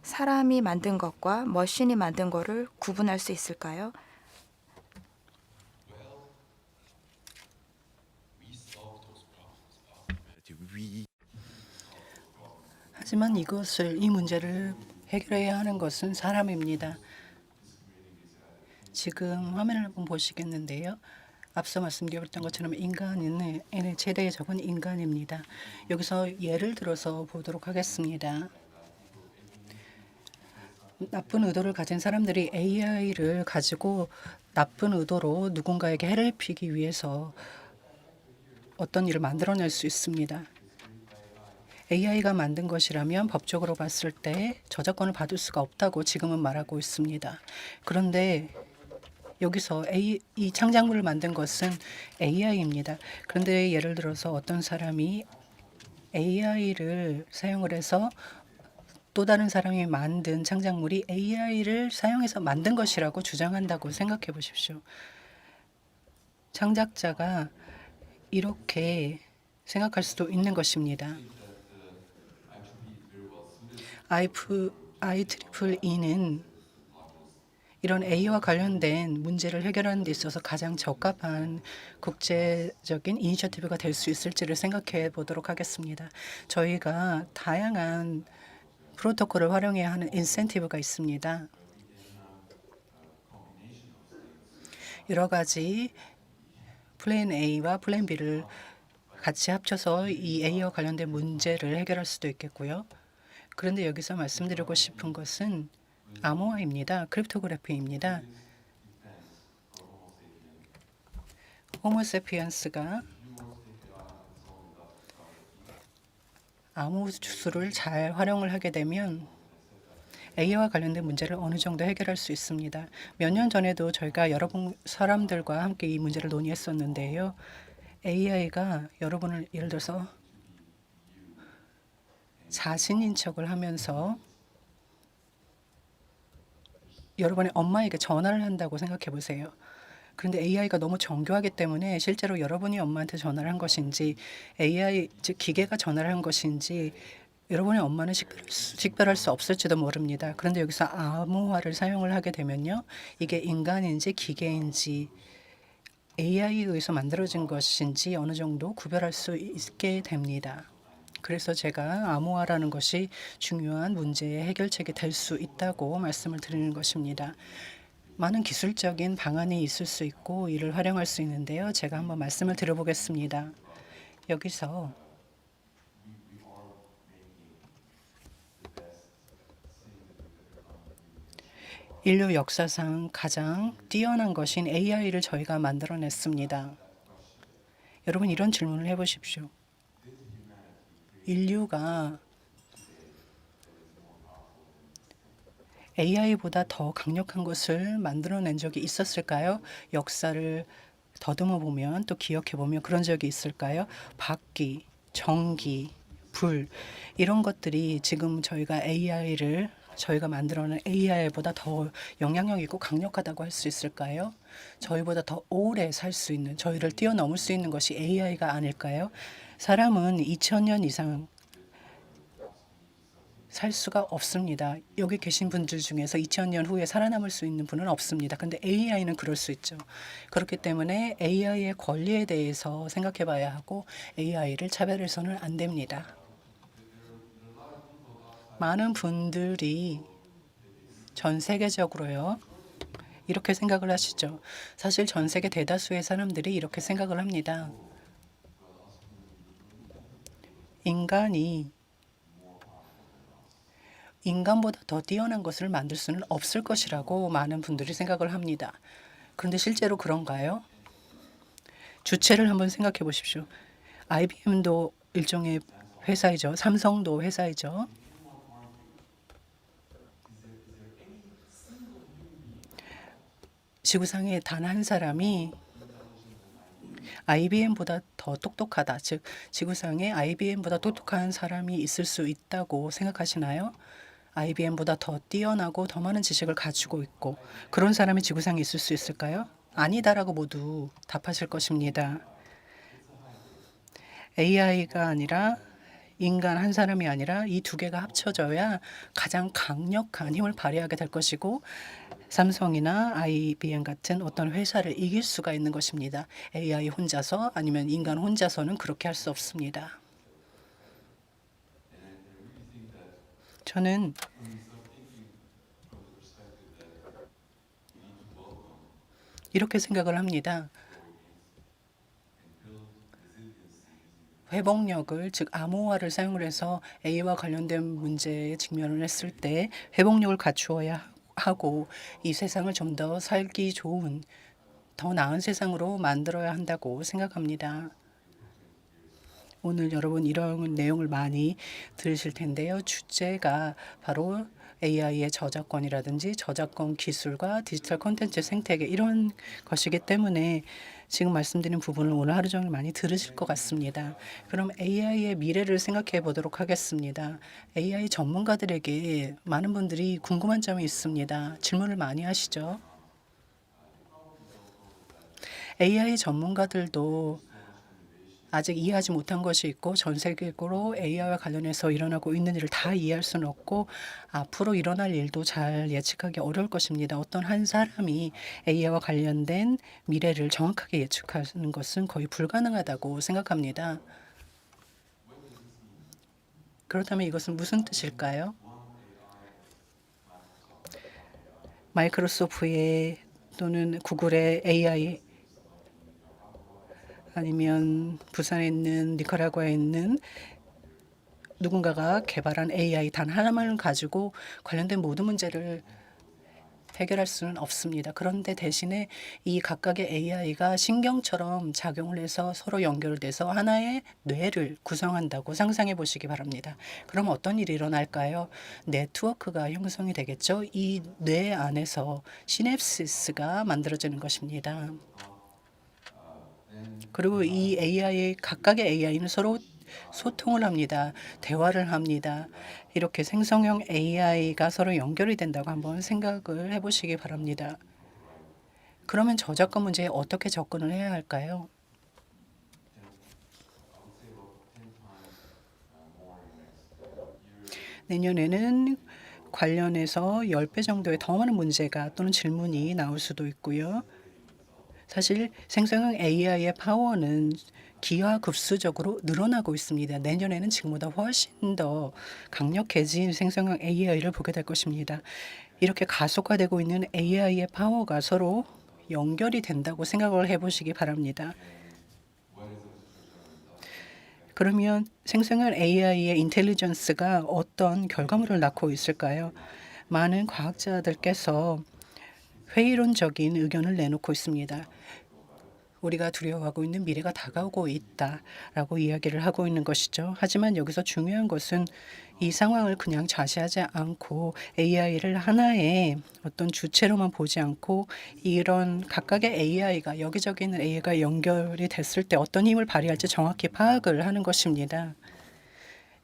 사람이 만든 것과 머신이 만든 것을 구분할 수 있을까요? 하지만 이 문제를 해결해야 하는 것은 사람입니다. 지금 화면을 한번 보시겠는데요. 앞서 말씀드렸던 것처럼 인간은 최대의 적은 인간입니다. 여기서 예를 들어서 보도록 하겠습니다. 나쁜 의도를 가진 사람들이 AI를 가지고 나쁜 의도로 누군가에게 해를 입히기 위해서 어떤 일을 만들어낼 수 있습니다. AI가 만든 것이라면 법적으로 봤을 때 저작권을 받을 수가 없다고 지금은 말하고 있습니다. 그런데 여기서 이 창작물을 만든 것은 AI입니다. 그런데 예를 들어서 어떤 사람이 AI를 사용을 해서 또 다른 사람이 만든 창작물이 AI를 사용해서 만든 것이라고 주장한다고 생각해 보십시오. 창작자가 이렇게 생각할 수도 있는 것입니다. IEEE는 이런 AI와 관련된 문제를 해결하는 데 있어서 가장 적합한 국제적인 이니셔티브가 될 수 있을지를 생각해 보도록 하겠습니다. 저희가 다양한 프로토콜을 활용해야 하는 인센티브가 있습니다. 여러 가지 플랜 A와 플랜 B를 같이 합쳐서 이 A와 관련된 문제를 해결할 수도 있겠고요. 그런데 여기서 말씀드리고 싶은 것은 암호화입니다. 크립토그래피입니다. 호모세피언스가 암호 주술을 잘 활용을 하게 되면 AI와 관련된 문제를 어느 정도 해결할 수 있습니다. 몇 년 전에도 저희가 여러 사람들과 함께 이 문제를 논의했었는데요. AI가 여러분을 예를 들어서 자신 인척을 하면서 여러분의 엄마에게 전화를 한다고 생각해 보세요. 그런데 AI가 너무 정교하기 때문에 실제로 여러분이 엄마한테 전화를 한 것인지 AI 즉 기계가 전화를 한 것인지 여러분의 엄마는 식별할 수 없을지도 모릅니다. 그런데 여기서 암호화를 사용을 하게 되면요. 이게 인간인지 기계인지 AI에 의해서 만들어진 것인지 어느 정도 구별할 수 있게 됩니다. 그래서 제가 암호화라는 것이 중요한 문제의 해결책이 될 수 있다고 말씀을 드리는 것입니다. 많은 기술적인 방안이 있을 수 있고 이를 활용할 수 있는데요. 제가 한번 말씀을 드려보겠습니다. 여기서 인류 역사상 가장 뛰어난 것인 AI를 저희가 만들어냈습니다. 여러분 이런 질문을 해보십시오. 인류가 AI보다 더 강력한 것을 만들어낸 적이 있었을까요? 역사를 더듬어 보면 또 기억해 보면 그런 적이 있을까요? 바퀴, 전기, 불 이런 것들이 지금 저희가 만들어낸 AI보다 더 영향력 있고 강력하다고 할 수 있을까요? 저희보다 더 오래 살 수 있는, 저희를 뛰어넘을 수 있는 것이 AI가 아닐까요? 사람은 2000년 이상 살 수가 없습니다. 여기 계신 분들 중에서 2000년 후에 살아남을 수 있는 분은 없습니다. 근데 AI는 그럴 수 있죠. 그렇기 때문에 AI의 권리에 대해서 생각해 봐야 하고 AI를 차별해서는 안 됩니다. 많은 분들이 전 세계적으로요. 이렇게 생각을 하시죠. 사실 전 세계 대다수의 사람들이 이렇게 생각을 합니다. 인간보다 더 뛰어난 것을 만들 수는 없을 것이라고 많은 분들이 생각을 합니다. 그런데 실제로 그런가요? 주체를 한번 생각해 보십시오. IBM도 일종의 회사이죠. 삼성도 회사이죠. 지구상에 단 한 사람이 IBM보다 더 똑똑하다. 즉 지구상에 IBM보다 똑똑한 사람이 있을 수 있다고 생각하시나요? IBM보다 더 뛰어나고 더 많은 지식을 가지고 있고 그런 사람이 지구상에 있을 수 있을까요? 아니다라고 모두 답하실 것입니다. AI가 아니라 인간 한 사람이 아니라 이 두 개가 합쳐져야 가장 강력한 힘을 발휘하게 될 것이고 삼성이나 IBM 같은 어떤 회사를 이길 수가 있는 것입니다. AI 혼자서 아니면 인간 혼자서는 그렇게 할 수 없습니다. 저는 이렇게 생각을 합니다. 회복력을 즉 암호화를 사용을 해서 A와 관련된 문제에 직면을 했을 때 회복력을 갖추어야 하고 이 세상을 좀 더 살기 좋은 더 나은 세상으로 만들어야 한다고 생각합니다. 오늘 여러분 이런 내용을 많이 들으실 텐데요. 주제가 바로 AI의 저작권이라든지 저작권 기술과 디지털 콘텐츠 생태계 이런 것이기 때문에 지금 말씀드린 부분을 오늘 하루 종일 많이 들으실 것 같습니다. 그럼 AI의 미래를 생각해 보도록 하겠습니다. AI 전문가들에게 많은 분들이 궁금한 점이 있습니다. 질문을 많이 하시죠. AI 전문가들도 아직 이해하지 못한 것이 있고 전 세계적으로 AI와 관련해서 일어나고 있는 일을 다 이해할 수는 없고 앞으로 일어날 일도 잘 예측하기 어려울 것입니다. 어떤 한 사람이 AI와 관련된 미래를 정확하게 예측하는 것은 거의 불가능하다고 생각합니다. 그렇다면 이것은 무슨 뜻일까요? 마이크로소프트의 또는 구글의 AI 아니면 부산에 있는 니카라과에 있는 누군가가 개발한 AI 단 하나만 가지고 관련된 모든 문제를 해결할 수는 없습니다. 그런데 대신에 이 각각의 AI가 신경처럼 작용을 해서 서로 연결돼서 하나의 뇌를 구성한다고 상상해 보시기 바랍니다. 그럼 어떤 일이 일어날까요? 네트워크가 형성이 되겠죠. 이 뇌 안에서 시냅시스가 만들어지는 것입니다. 그리고 이 AI, 각각의 AI는 서로 소통을 합니다. 대화를 합니다. 이렇게 생성형 AI가 서로 연결이 된다고 한번 생각을 해보시기 바랍니다. 그러면 저작권 문제에 어떻게 접근을 해야 할까요? 내년에는 관련해서 10배 정도의 더 많은 문제가 또는 질문이 나올 수도 있고요. 사실 생성형 AI의 파워는 기하급수적으로 늘어나고 있습니다. 내년에는 지금보다 훨씬 더 강력해진 생성형 AI를 보게 될 것입니다. 이렇게 가속화되고 있는 AI의 파워가 서로 연결이 된다고 생각을 해보시기 바랍니다. 그러면 생성형 AI의 인텔리전스가 어떤 결과물을 낳고 있을까요? 많은 과학자들께서 회의론적인 의견을 내놓고 있습니다. 우리가 두려워하고 있는 미래가 다가오고 있다라고 이야기를 하고 있는 것이죠. 하지만 여기서 중요한 것은 이 상황을 그냥 좌시하지 않고 AI를 하나의 어떤 주체로만 보지 않고 이런 각각의 AI가 여기저기 있는 AI가 연결이 됐을 때 어떤 힘을 발휘할지 정확히 파악을 하는 것입니다.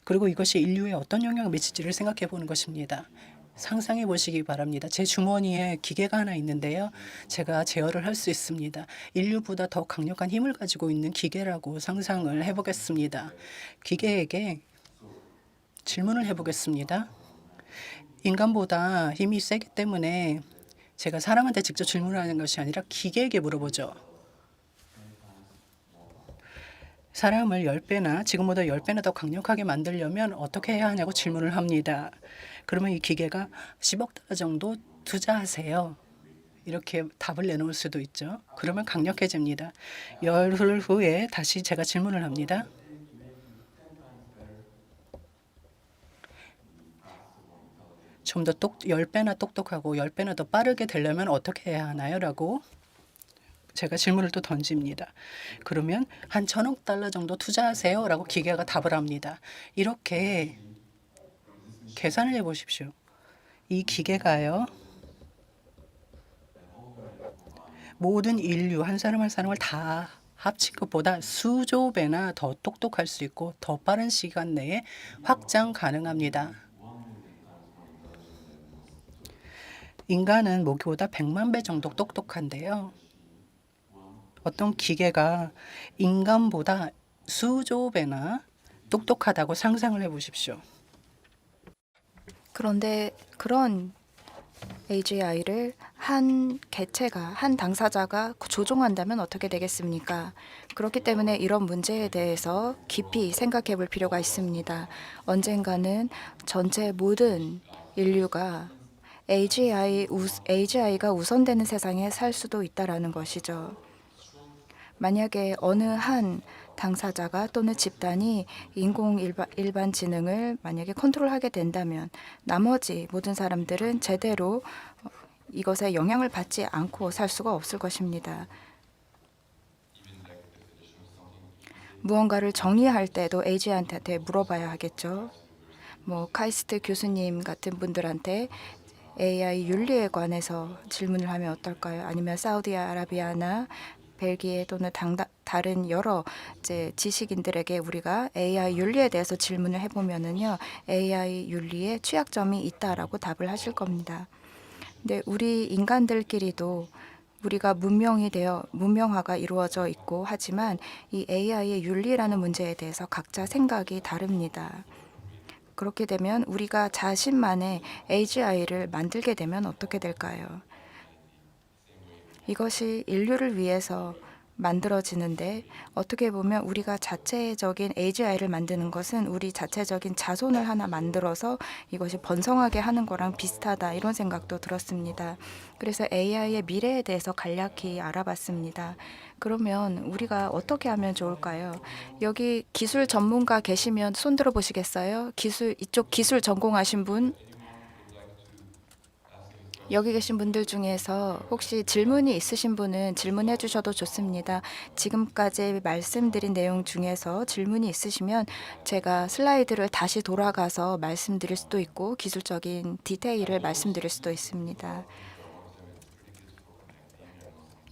그리고 이것이 인류에 어떤 영향을 미칠지를 생각해 보는 것입니다. 상상해 보시기 바랍니다. 제 주머니에 기계가 하나 있는데요. 제가 제어를 할 수 있습니다. 인류보다 더 강력한 힘을 가지고 있는 기계라고 상상을 해보겠습니다. 기계에게 질문을 해보겠습니다. 인간보다 힘이 세기 때문에 제가 사람한테 직접 질문하는 것이 아니라 기계에게 물어보죠. 사람을 10배나 지금보다 10배나 더 강력하게 만들려면 어떻게 해야 하냐고 질문을 합니다. 그러면 이 기계가 10억 달러 정도 투자하세요. 이렇게 답을 내놓을 수도 있죠. 그러면 강력해집니다. 열흘 후에 다시 제가 질문을 합니다. 좀 더 10배나 똑똑하고 10배나 더 빠르게 되려면 어떻게 해야 하나요? 라고 제가 질문을 또 던집니다. 그러면 한 1,000억 달러 정도 투자하세요. 라고 기계가 답을 합니다. 이렇게 계산을 해보십시오. 이 기계가요. 모든 인류 한 사람 한 사람을 다 합친 것보다 수조 배나 더 똑똑할 수 있고 더 빠른 시간 내에 확장 가능합니다. 인간은 모기보다 100만 배 정도 똑똑한데요. 어떤 기계가 인간보다 수조 배나 똑똑하다고 상상을 해보십시오. 그런데 그런 AGI를 한 개체가, 한 당사자가 조종한다면 어떻게 되겠습니까? 그렇기 때문에 이런 문제에 대해서 깊이 생각해 볼 필요가 있습니다. 언젠가는 전체 모든 인류가 AGI가 우선되는 세상에 살 수도 있다라는 것이죠. 만약에 어느 한 당사자가 또는 집단이 일반 지능을 만약에 컨트롤하게 된다면 나머지 모든 사람들은 제대로 이것에 영향을 받지 않고 살 수가 없을 것입니다. 무언가를 정리할 때도 AGI한테 물어봐야 하겠죠. 카이스트 교수님 같은 분들한테 AI 윤리에 관해서 질문을 하면 어떨까요? 아니면 사우디아라비아나 벨기에 또는 다른 여러 지식인들에게 우리가 AI 윤리에 대해서 질문을 해보면은요, AI 윤리에 취약점이 있다라고 답을 하실 겁니다. 근데 우리 인간들끼리도 우리가 문명화가 이루어져 있고 하지만 이 AI의 윤리라는 문제에 대해서 각자 생각이 다릅니다. 그렇게 되면 우리가 자신만의 AGI를 만들게 되면 어떻게 될까요? 이것이 인류를 위해서 만들어지는데 어떻게 보면 우리가 자체적인 AGI를 만드는 것은 우리 자체적인 자손을 하나 만들어서 이것이 번성하게 하는 거랑 비슷하다 이런 생각도 들었습니다. 그래서 AI의 미래에 대해서 간략히 알아봤습니다. 그러면 우리가 어떻게 하면 좋을까요? 여기 기술 전문가 계시면 손 들어 보시겠어요? 이쪽 기술 전공하신 분? 여기 계신 분들 중에서 혹시 질문이 있으신 분은 질문해 주셔도 좋습니다. 지금까지 말씀드린 내용 중에서 질문이 있으시면 제가 슬라이드를 다시 돌아가서 말씀드릴 수도 있고 기술적인 디테일을 말씀드릴 수도 있습니다.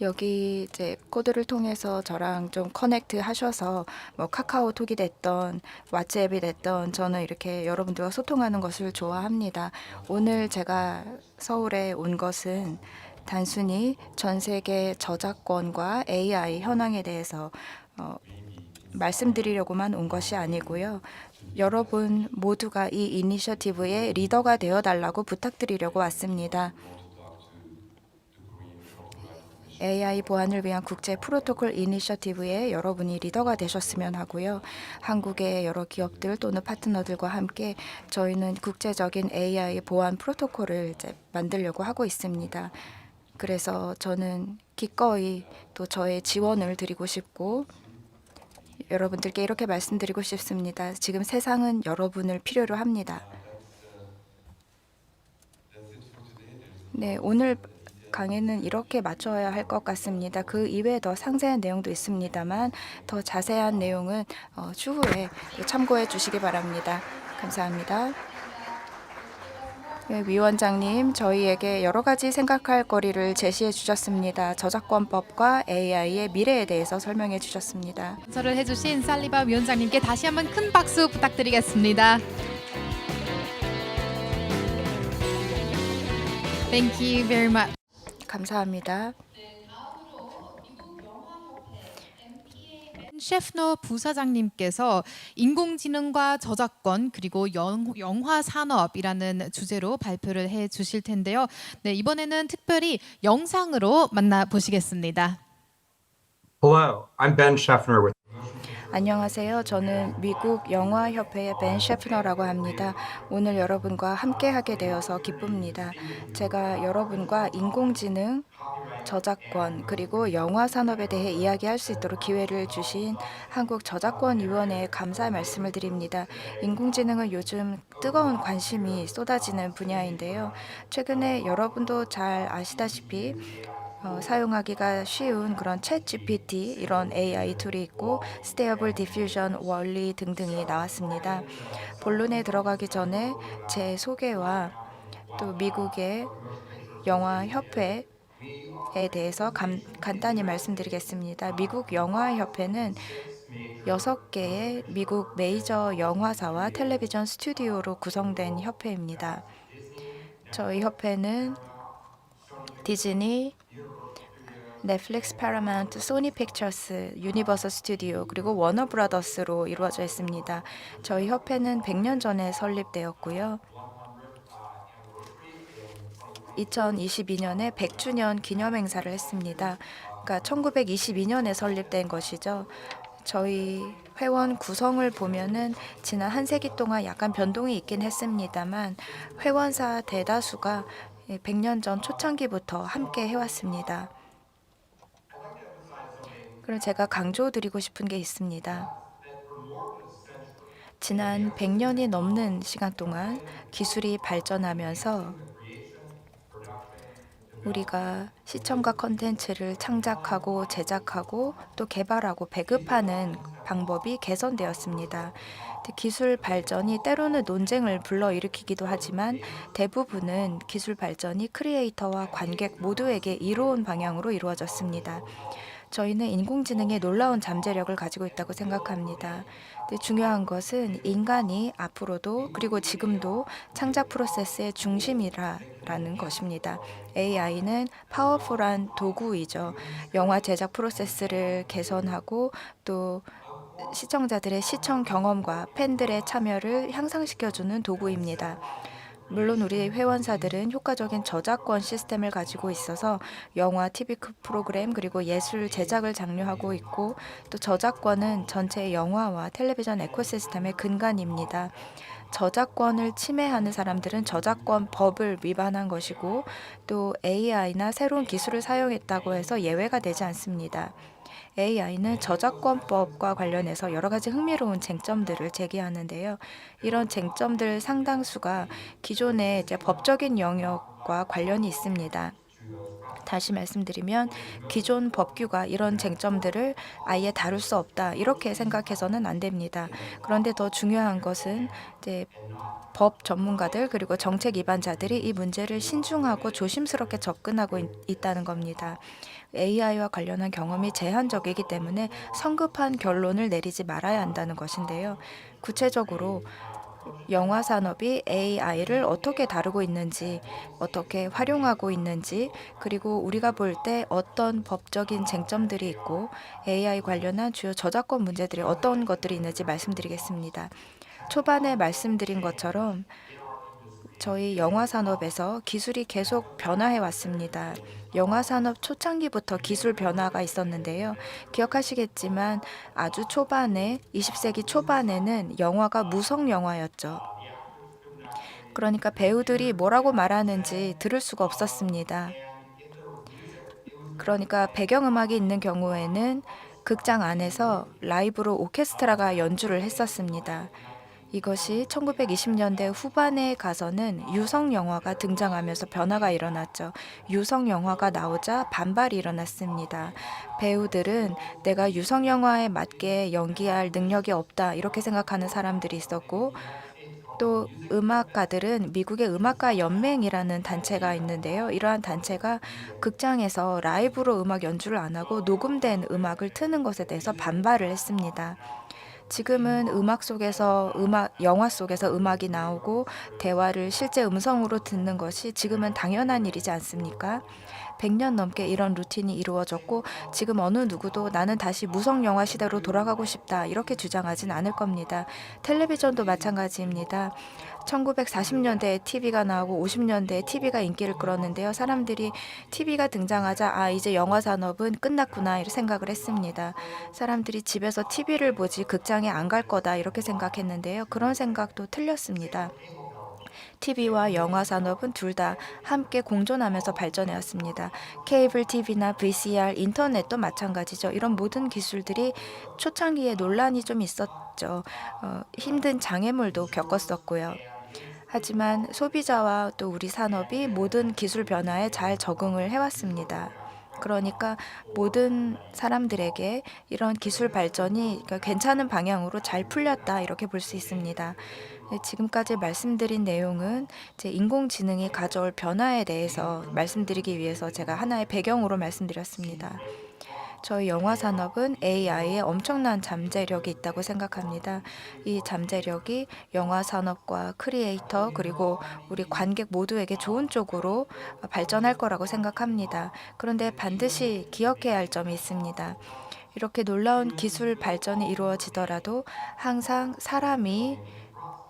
여기 이제 코드를 통해서 저랑 좀 커넥트 하셔서 뭐 카카오톡이 됐던 왓츠앱이 됐던 저는 이렇게 여러분들과 소통하는 것을 좋아합니다. 오늘 제가 서울에 온 것은 단순히 전 세계 저작권과 AI 현황에 대해서 말씀드리려고만 온 것이 아니고요. 여러분 모두가 이 이니셔티브의 리더가 되어 달라고 부탁드리려고 왔습니다. AI 보안을 위한 국제 프로토콜 이니셔티브에 여러분이 리더가 되셨으면 하고요. 한국의 여러 기업들 또는 파트너들과 함께 저희는 국제적인 AI 보안 프로토콜을 이제 만들려고 하고 있습니다. 그래서 저는 기꺼이 또 저의 지원을 드리고 싶고 여러분들께 이렇게 말씀드리고 싶습니다. 지금 세상은 여러분을 필요로 합니다. 네, 오늘 강의는 이렇게 맞춰야 할 것 같습니다. 그 이외에 더 상세한 내용도 있습니다만 더 자세한 내용은 추후에 참고해 주시기 바랍니다. 감사합니다. 네, 위원장님, 저희에게 여러 가지 생각할 거리를 제시해 주셨습니다. 저작권법과 AI의 미래에 대해서 설명해 주셨습니다. 연설을 해주신 살리바 위원장님께 다시 한번 큰 박수 부탁드리겠습니다. Thank you very much. 감사합니다. 셰프너 부사장님께서 인공지능과 저작권 그리고 영화 산업이라는 주제로 발표를 해 주실 텐데요. 네, 이번에는 특별히 영상으로 만나보시겠습니다. Hello, I'm Ben Scheffner with 안녕하세요. 저는 미국 영화협회의 벤 셰프너라고 합니다. 오늘 여러분과 함께하게 되어서 기쁩니다. 제가 여러분과 인공지능, 저작권 그리고 영화 산업에 대해 이야기할 수 있도록 기회를 주신 한국저작권위원회에 감사의 말씀을 드립니다. 인공지능은 요즘 뜨거운 관심이 쏟아지는 분야인데요. 최근에 여러분도 잘 아시다시피 사용하기가 쉬운 그런 챗 GPT 이런 AI 툴이 있고 스테이블 디퓨전 원리 등등이 나왔습니다. 본론에 들어가기 전에 제 소개와 또 미국의 영화 협회에 대해서 간단히 말씀드리겠습니다. 미국 영화 협회는 6개의 미국 메이저 영화사와 텔레비전 스튜디오로 구성된 협회입니다. 저희 협회는 디즈니, 넷플릭스, 파라마운트, 소니 픽처스, 유니버설 스튜디오 그리고 워너 브라더스로 이루어져 있습니다. 저희 협회는 100년 전에 설립되었고요. 2022년에 100주년 기념행사를 했습니다. 그러니까 1922년에 설립된 것이죠. 저희 회원 구성을 보면은 지난 한 세기 동안 약간 변동이 있긴 했습니다만 회원사 대다수가 100년 전 초창기부터 함께 해왔습니다. 그럼 제가 강조드리고 싶은 게 있습니다. 지난 100년이 넘는 시간 동안 기술이 발전하면서 우리가 시청과 컨텐츠를 창작하고 제작하고 또 개발하고 배급하는 방법이 개선되었습니다. 기술 발전이 때로는 논쟁을 불러일으키기도 하지만 대부분은 기술 발전이 크리에이터와 관객 모두에게 이로운 방향으로 이루어졌습니다. 저희는 인공지능의 놀라운 잠재력을 가지고 있다고 생각합니다. 중요한 것은 인간이 앞으로도 그리고 지금도 창작 프로세스의 중심이라는 것입니다. AI는 파워풀한 도구이죠. 영화 제작 프로세스를 개선하고 또 시청자들의 시청 경험과 팬들의 참여를 향상시켜주는 도구입니다. 물론 우리 회원사들은 효과적인 저작권 시스템을 가지고 있어서 영화, TV 프로그램 그리고 예술 제작을 장려하고 있고 또 저작권은 전체 영화와 텔레비전 에코시스템의 근간입니다. 저작권을 침해하는 사람들은 저작권 법을 위반한 것이고 또 AI나 새로운 기술을 사용했다고 해서 예외가 되지 않습니다. AI는 저작권법과 관련해서 여러 가지 흥미로운 쟁점들을 제기하는데요. 이런 쟁점들 상당수가 기존의 법적인 영역과 관련이 있습니다. 다시 말씀드리면 기존 법규가 이런 쟁점들을 아예 다룰 수 없다 이렇게 생각해서는 안 됩니다. 그런데 더 중요한 것은 이제 법 전문가들 그리고 정책 입안자들이 이 문제를 신중하고 조심스럽게 접근하고 있다는 겁니다. AI와 관련한 경험이 제한적이기 때문에 성급한 결론을 내리지 말아야 한다는 것인데요. 구체적으로 영화 산업이 AI를 어떻게 다루고 있는지, 어떻게 활용하고 있는지, 그리고 우리가 볼 때 어떤 법적인 쟁점들이 있고 AI 관련한 주요 저작권 문제들이 어떤 것들이 있는지 말씀드리겠습니다. 초반에 말씀드린 것처럼 저희 영화 산업에서 기술이 계속 변화해 왔습니다. 영화 산업 초창기부터 기술 변화가 있었는데요. 기억하시겠지만 아주 초반에 20세기 초반에는 영화가 무성 영화였죠. 그러니까 배우들이 뭐라고 말하는지 들을 수가 없었습니다. 그러니까 배경음악이 있는 경우에는 극장 안에서 라이브로 오케스트라가 연주를 했었습니다. 이것이 1920년대 후반에 가서는 유성 영화가 등장하면서 변화가 일어났죠. 유성 영화가 나오자 반발이 일어났습니다. 배우들은 내가 유성 영화에 맞게 연기할 능력이 없다 이렇게 생각하는 사람들이 있었고 또 음악가들은 미국의 음악가 연맹이라는 단체가 있는데요. 이러한 단체가 극장에서 라이브로 음악 연주를 안 하고 녹음된 음악을 트는 것에 대해서 반발을 했습니다. 지금은 영화 속에서 음악이 나오고 대화를 실제 음성으로 듣는 것이 지금은 당연한 일이지 않습니까? 100년 넘게 이런 루틴이 이루어졌고 지금 어느 누구도 나는 다시 무성 영화 시대로 돌아가고 싶다 이렇게 주장하진 않을 겁니다. 텔레비전도 마찬가지입니다. 1940년대에 TV가 나오고 50년대에 TV가 인기를 끌었는데요. 사람들이 TV가 등장하자 이제 영화 산업은 끝났구나 이렇게 생각을 했습니다. 사람들이 집에서 TV를 보지 극장에 안 갈 거다 이렇게 생각했는데요. 그런 생각도 틀렸습니다. TV와 영화 산업은 둘 다 함께 공존하면서 발전해 왔습니다. 케이블 TV나 VCR, 인터넷도 마찬가지죠. 이런 모든 기술들이 초창기에 논란이 좀 있었죠. 힘든 장애물도 겪었었고요. 하지만 소비자와 또 우리 산업이 모든 기술 변화에 잘 적응을 해왔습니다. 그러니까 모든 사람들에게 이런 기술 발전이 괜찮은 방향으로 잘 풀렸다 이렇게 볼 수 있습니다. 지금까지 말씀드린 내용은 제 인공지능이 가져올 변화에 대해서 말씀드리기 위해서 제가 하나의 배경으로 말씀드렸습니다. 저희 영화 산업은 AI에 엄청난 잠재력이 있다고 생각합니다. 이 잠재력이 영화 산업과 크리에이터 그리고 우리 관객 모두에게 좋은 쪽으로 발전할 거라고 생각합니다. 그런데 반드시 기억해야 할 점이 있습니다. 이렇게 놀라운 기술 발전이 이루어지더라도 항상 사람이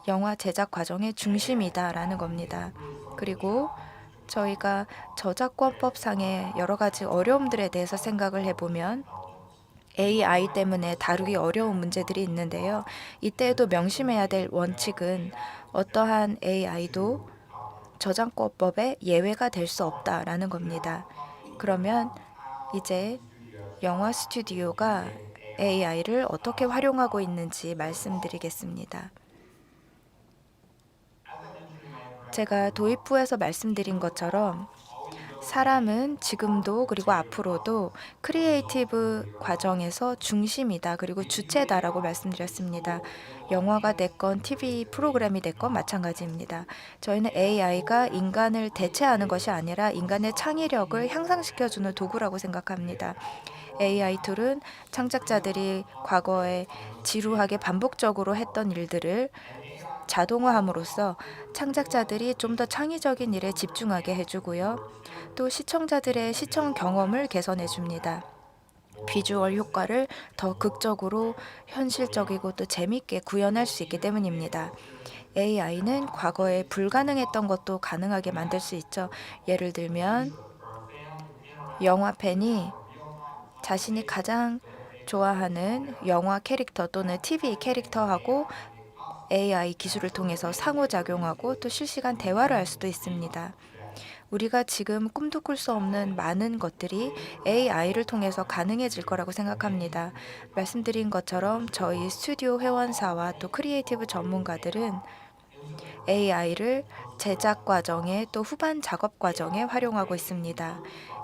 영화 제작 과정의 중심이다라는 겁니다. 그리고 저희가 저작권법상의 여러 가지 어려움들에 대해서 생각을 해보면 AI 때문에 다루기 어려운 문제들이 있는데요. 이때에도 명심해야 될 원칙은 어떠한 AI도 저작권법의 예외가 될 수 없다라는 겁니다. 그러면 이제 영화 스튜디오가 AI를 어떻게 활용하고 있는지 말씀드리겠습니다. 제가 도입부에서 말씀드린 것처럼 사람은 지금도 그리고 앞으로도 크리에이티브 과정에서 중심이다 그리고 주체다라고 말씀드렸습니다. 영화가 됐건 TV 프로그램이 됐건 마찬가지입니다. 저희는 AI가 인간을 대체하는 것이 아니라 인간의 창의력을 향상시켜주는 도구라고 생각합니다. AI 툴은 창작자들이 과거에 지루하게 반복적으로 했던 일들을 자동화함으로써 창작자들이 좀 더 창의적인 일에 집중하게 해주고요. 또 시청자들의 시청 경험을 개선해 줍니다. 비주얼 효과를 더 극적으로 현실적이고 또 재미있게 구현할 수 있기 때문입니다. AI는 과거에 불가능했던 것도 가능하게 만들 수 있죠. 예를 들면 영화 팬이 자신이 가장 좋아하는 영화 캐릭터 또는 TV 캐릭터하고 AI 기술을 통해서 상호작용하고 또 실시간 대화를 할 수도 있습니다. 우리가 지금 꿈도 꿀 수 없는 많은 것들이 AI를 통해서 가능해질 거라고 생각합니다. 말씀드린 것처럼 저희 스튜디오 회원사와 또 크리에이티브 전문가들은 AI를 제작 과정에 또 후반 작업 과정에 활용하고 있습니다.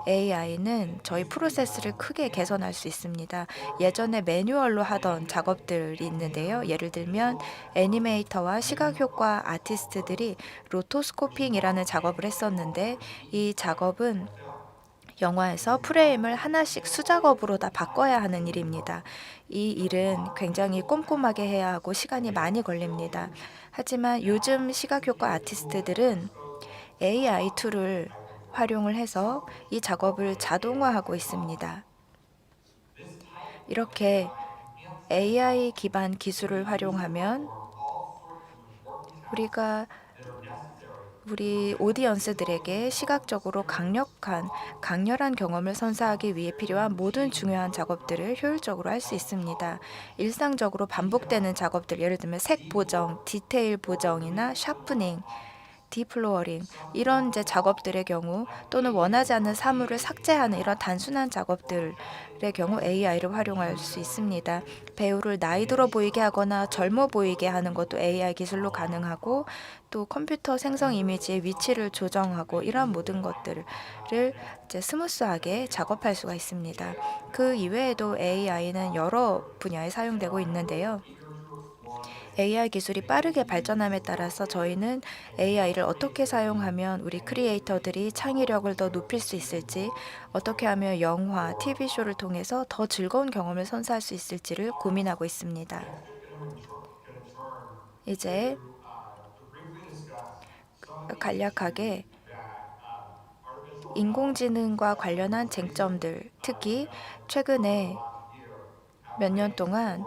AI는 저희 프로세스를 크게 개선할 수 있습니다. 예전에 매뉴얼로 하던 작업들이 있는데요. 예를 들면 애니메이터와 시각효과 아티스트들이 로토스코핑이라는 작업을 했었는데 이 작업은 영화에서 프레임을 하나씩 수작업으로 다 바꿔야 하는 일입니다. 이 일은 굉장히 꼼꼼하게 해야 하고 시간이 많이 걸립니다. 하지만 요즘 시각효과 아티스트들은 AI 툴을 활용을 해서 이 작업을 자동화하고 있습니다. 이렇게 AI 기반 기술을 활용하면 우리가 우리 오디언스들에게 시각적으로 강렬한 경험을 선사하기 위해 필요한 모든 중요한 작업들을 효율적으로 할 수 있습니다. 일상적으로 반복되는 작업들, 예를 들면 색 보정, 디테일 보정이나 샤프닝, 디플로어링 이런 이제 작업들의 경우 또는 원하지 않는 사물을 삭제하는 이런 단순한 작업들의 경우 AI를 활용할 수 있습니다. 배우를 나이 들어 보이게 하거나 젊어 보이게 하는 것도 AI 기술로 가능하고 또 컴퓨터 생성 이미지의 위치를 조정하고 이런 모든 것들을 이제 스무스하게 작업할 수가 있습니다. 그 이외에도 AI는 여러 분야에 사용되고 있는데요. AI 기술이 빠르게 발전함에 따라서 저희는 AI를 어떻게 사용하면 우리 크리에이터들이 창의력을 더 높일 수 있을지, 어떻게 하면 영화, TV쇼를 통해서 더 즐거운 경험을 선사할 수 있을지를 고민하고 있습니다. 이제 간략하게 인공지능과 관련한 쟁점들, 특히 최근에 몇 년 동안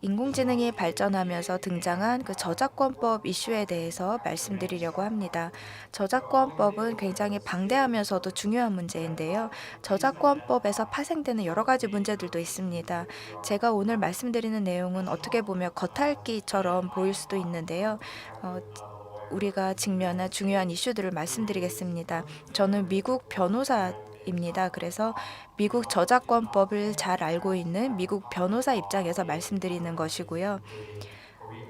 인공지능이 발전하면서 등장한 그 저작권법 이슈에 대해서 말씀드리려고 합니다. 저작권법은 굉장히 방대하면서도 중요한 문제인데요. 저작권법에서 파생되는 여러 가지 문제들도 있습니다. 제가 오늘 말씀드리는 내용은 어떻게 보면 겉핥기처럼 보일 수도 있는데요. 우리가 직면한 중요한 이슈들을 말씀드리겠습니다. 저는 미국 변호사입니다. 그래서 미국 저작권법을 잘 알고 있는 미국 변호사 입장에서 말씀드리는 것이고요.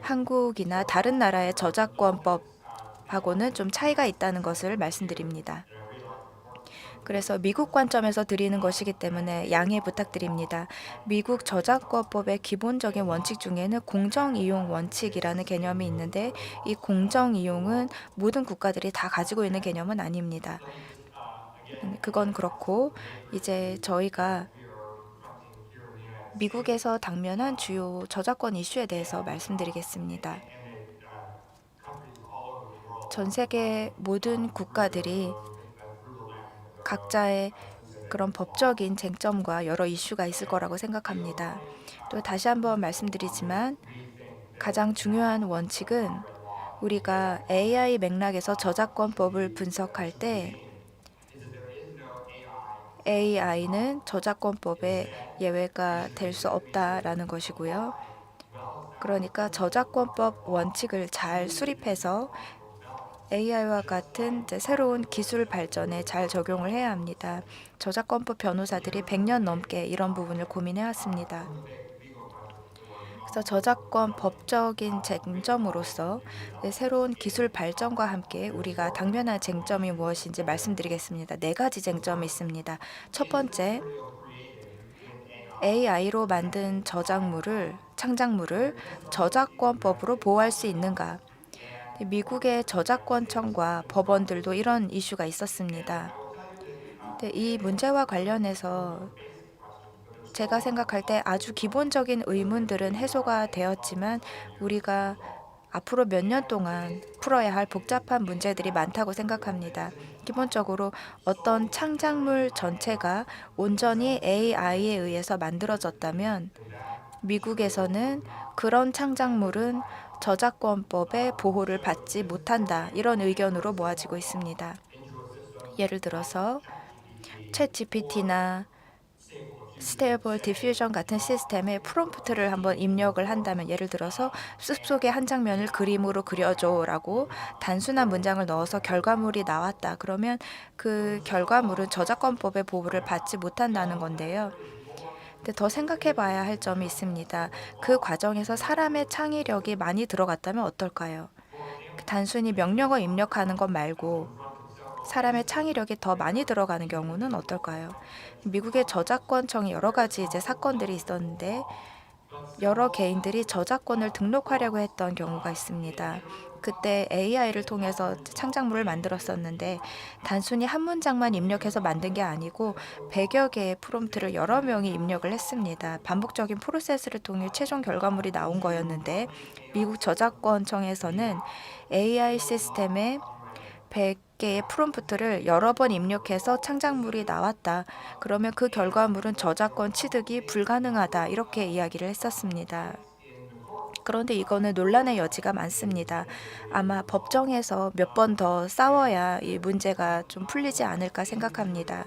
한국이나 다른 나라의 저작권법하고는 좀 차이가 있다는 것을 말씀드립니다. 그래서 미국 관점에서 드리는 것이기 때문에 양해 부탁드립니다. 미국 저작권법의 기본적인 원칙 중에는 공정이용 원칙이라는 개념이 있는데 이 공정이용은 모든 국가들이 다 가지고 있는 개념은 아닙니다. 그건 그렇고 이제 저희가 미국에서 당면한 주요 저작권 이슈에 대해서 말씀드리겠습니다. 전 세계 모든 국가들이 각자의 그런 법적인 쟁점과 여러 이슈가 있을 거라고 생각합니다. 또 다시 한번 말씀드리지만 가장 중요한 원칙은 우리가 AI 맥락에서 저작권법을 분석할 때 AI는 저작권법의 예외가 될 수 없다라는 것이고요. 그러니까 저작권법 원칙을 잘 수립해서 AI와 같은 이제 새로운 기술 발전에 잘 적용을 해야 합니다. 저작권법 변호사들이 100년 넘게 이런 부분을 고민해 왔습니다. 그래서 저작권 법적인 쟁점으로서 새로운 기술 발전과 함께 우리가 당면한 쟁점이 무엇인지 말씀드리겠습니다. 4가지 쟁점이 있습니다. 첫 번째, AI로 만든 창작물을 저작권법으로 보호할 수 있는가? 미국의 저작권청과 법원들도 이런 이슈가 있었습니다. 이 문제와 관련해서 제가 생각할 때 아주 기본적인 의문들은 해소가 되었지만 우리가 앞으로 몇 년 동안 풀어야 할 복잡한 문제들이 많다고 생각합니다. 기본적으로 어떤 창작물 전체가 온전히 AI에 의해서 만들어졌다면 미국에서는 그런 창작물은 저작권법의 보호를 받지 못한다. 이런 의견으로 모아지고 있습니다. 예를 들어서 챗GPT나 스테이블 디퓨전 같은 시스템에 프롬프트를 한번 입력을 한다면 예를 들어서 숲속의 한 장면을 그림으로 그려줘라고 단순한 문장을 넣어서 결과물이 나왔다. 그러면 그 결과물은 저작권법의 보호를 받지 못한다는 건데요. 근데 더 생각해 봐야 할 점이 있습니다. 그 과정에서 사람의 창의력이 많이 들어갔다면 어떨까요? 단순히 명령어 입력하는 것 말고 사람의 창의력이 더 많이 들어가는 경우는 어떨까요? 미국의 저작권청이 여러 가지 이제 사건들이 있었는데 여러 개인들이 저작권을 등록하려고 했던 경우가 있습니다. 그때 AI를 통해서 창작물을 만들었었는데 단순히 한 문장만 입력해서 만든 게 아니고 100여 개의 프롬프트를 여러 명이 입력을 했습니다. 반복적인 프로세스를 통해 최종 결과물이 나온 거였는데 미국 저작권청에서는 AI 시스템에 100개의 프롬프트를 여러 번 입력해서 창작물이 나왔다. 그러면 그 결과물은 저작권 취득이 불가능하다. 이렇게 이야기를 했었습니다. 그런데 이거는 논란의 여지가 많습니다. 아마 법정에서 몇 번 더 싸워야 이 문제가 좀 풀리지 않을까 생각합니다.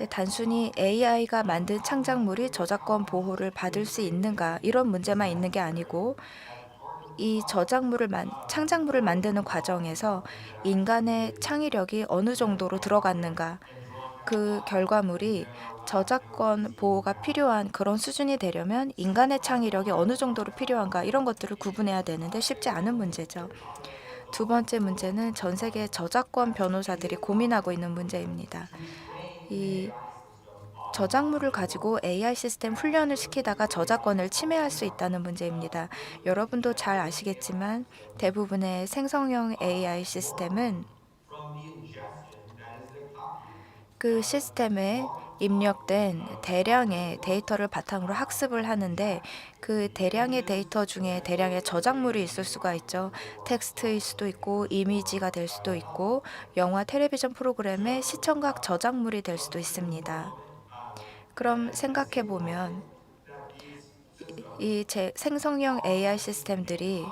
단순히 AI가 만든 창작물이 저작권 보호를 받을 수 있는가 이런 문제만 있는 게 아니고 이 창작물을 만드는 과정에서 인간의 창의력이 어느 정도로 들어갔는가 그 결과물이 저작권 보호가 필요한 그런 수준이 되려면 인간의 창의력이 어느 정도로 필요한가 이런 것들을 구분해야 되는데 쉽지 않은 문제죠. 두 번째 문제는 전 세계 저작권 변호사들이 고민하고 있는 문제입니다. 이 저작물을 가지고 AI 시스템 훈련을 시키다가 저작권을 침해할 수 있다는 문제입니다. 여러분도 잘 아시겠지만 대부분의 생성형 AI 시스템은 그 시스템에 입력된 대량의 데이터를 바탕으로 학습을 하는데 그 대량의 데이터 중에 대량의 저작물이 있을 수가 있죠. 텍스트일 수도 있고 이미지가 될 수도 있고 영화, 텔레비전 프로그램의 시청각 저작물이 될 수도 있습니다. 그럼 생각해 보면 이 생성형 AI 시스템들이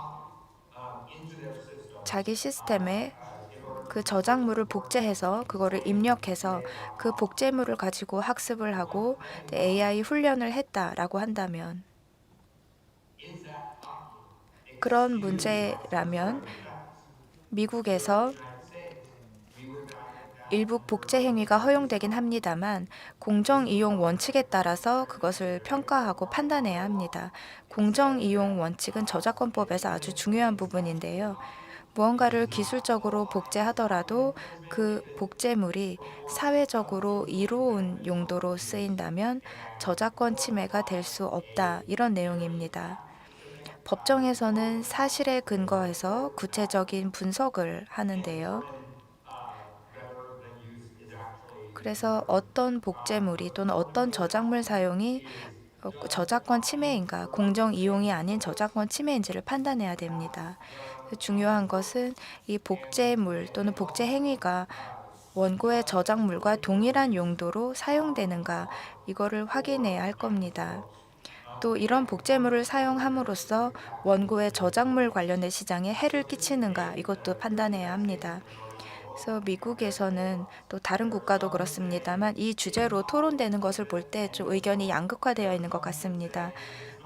자기 시스템에 그 저작물을 복제해서 그거를 입력해서 그 복제물을 가지고 학습을 하고 AI 훈련을 했다라고 한다면 그런 문제라면 미국에서 일부 복제 행위가 허용되긴 합니다만 공정 이용 원칙에 따라서 그것을 평가하고 판단해야 합니다. 공정 이용 원칙은 저작권법에서 아주 중요한 부분인데요. 무언가를 기술적으로 복제하더라도 그 복제물이 사회적으로 이로운 용도로 쓰인다면 저작권 침해가 될 수 없다. 이런 내용입니다. 법정에서는 사실에 근거해서 구체적인 분석을 하는데요. 그래서 어떤 복제물이 또는 어떤 저작물 사용이 저작권 침해인가, 공정 이용이 아닌 저작권 침해인지를 판단해야 됩니다. 중요한 것은 이 복제물 또는 복제 행위가 원고의 저작물과 동일한 용도로 사용되는가, 이거를 확인해야 할 겁니다. 또 이런 복제물을 사용함으로써 원고의 저작물 관련된 시장에 해를 끼치는가, 이것도 판단해야 합니다. 그래서 미국에서는 또 다른 국가도 그렇습니다만 이 주제로 토론되는 것을 볼 때 좀 의견이 양극화되어 있는 것 같습니다.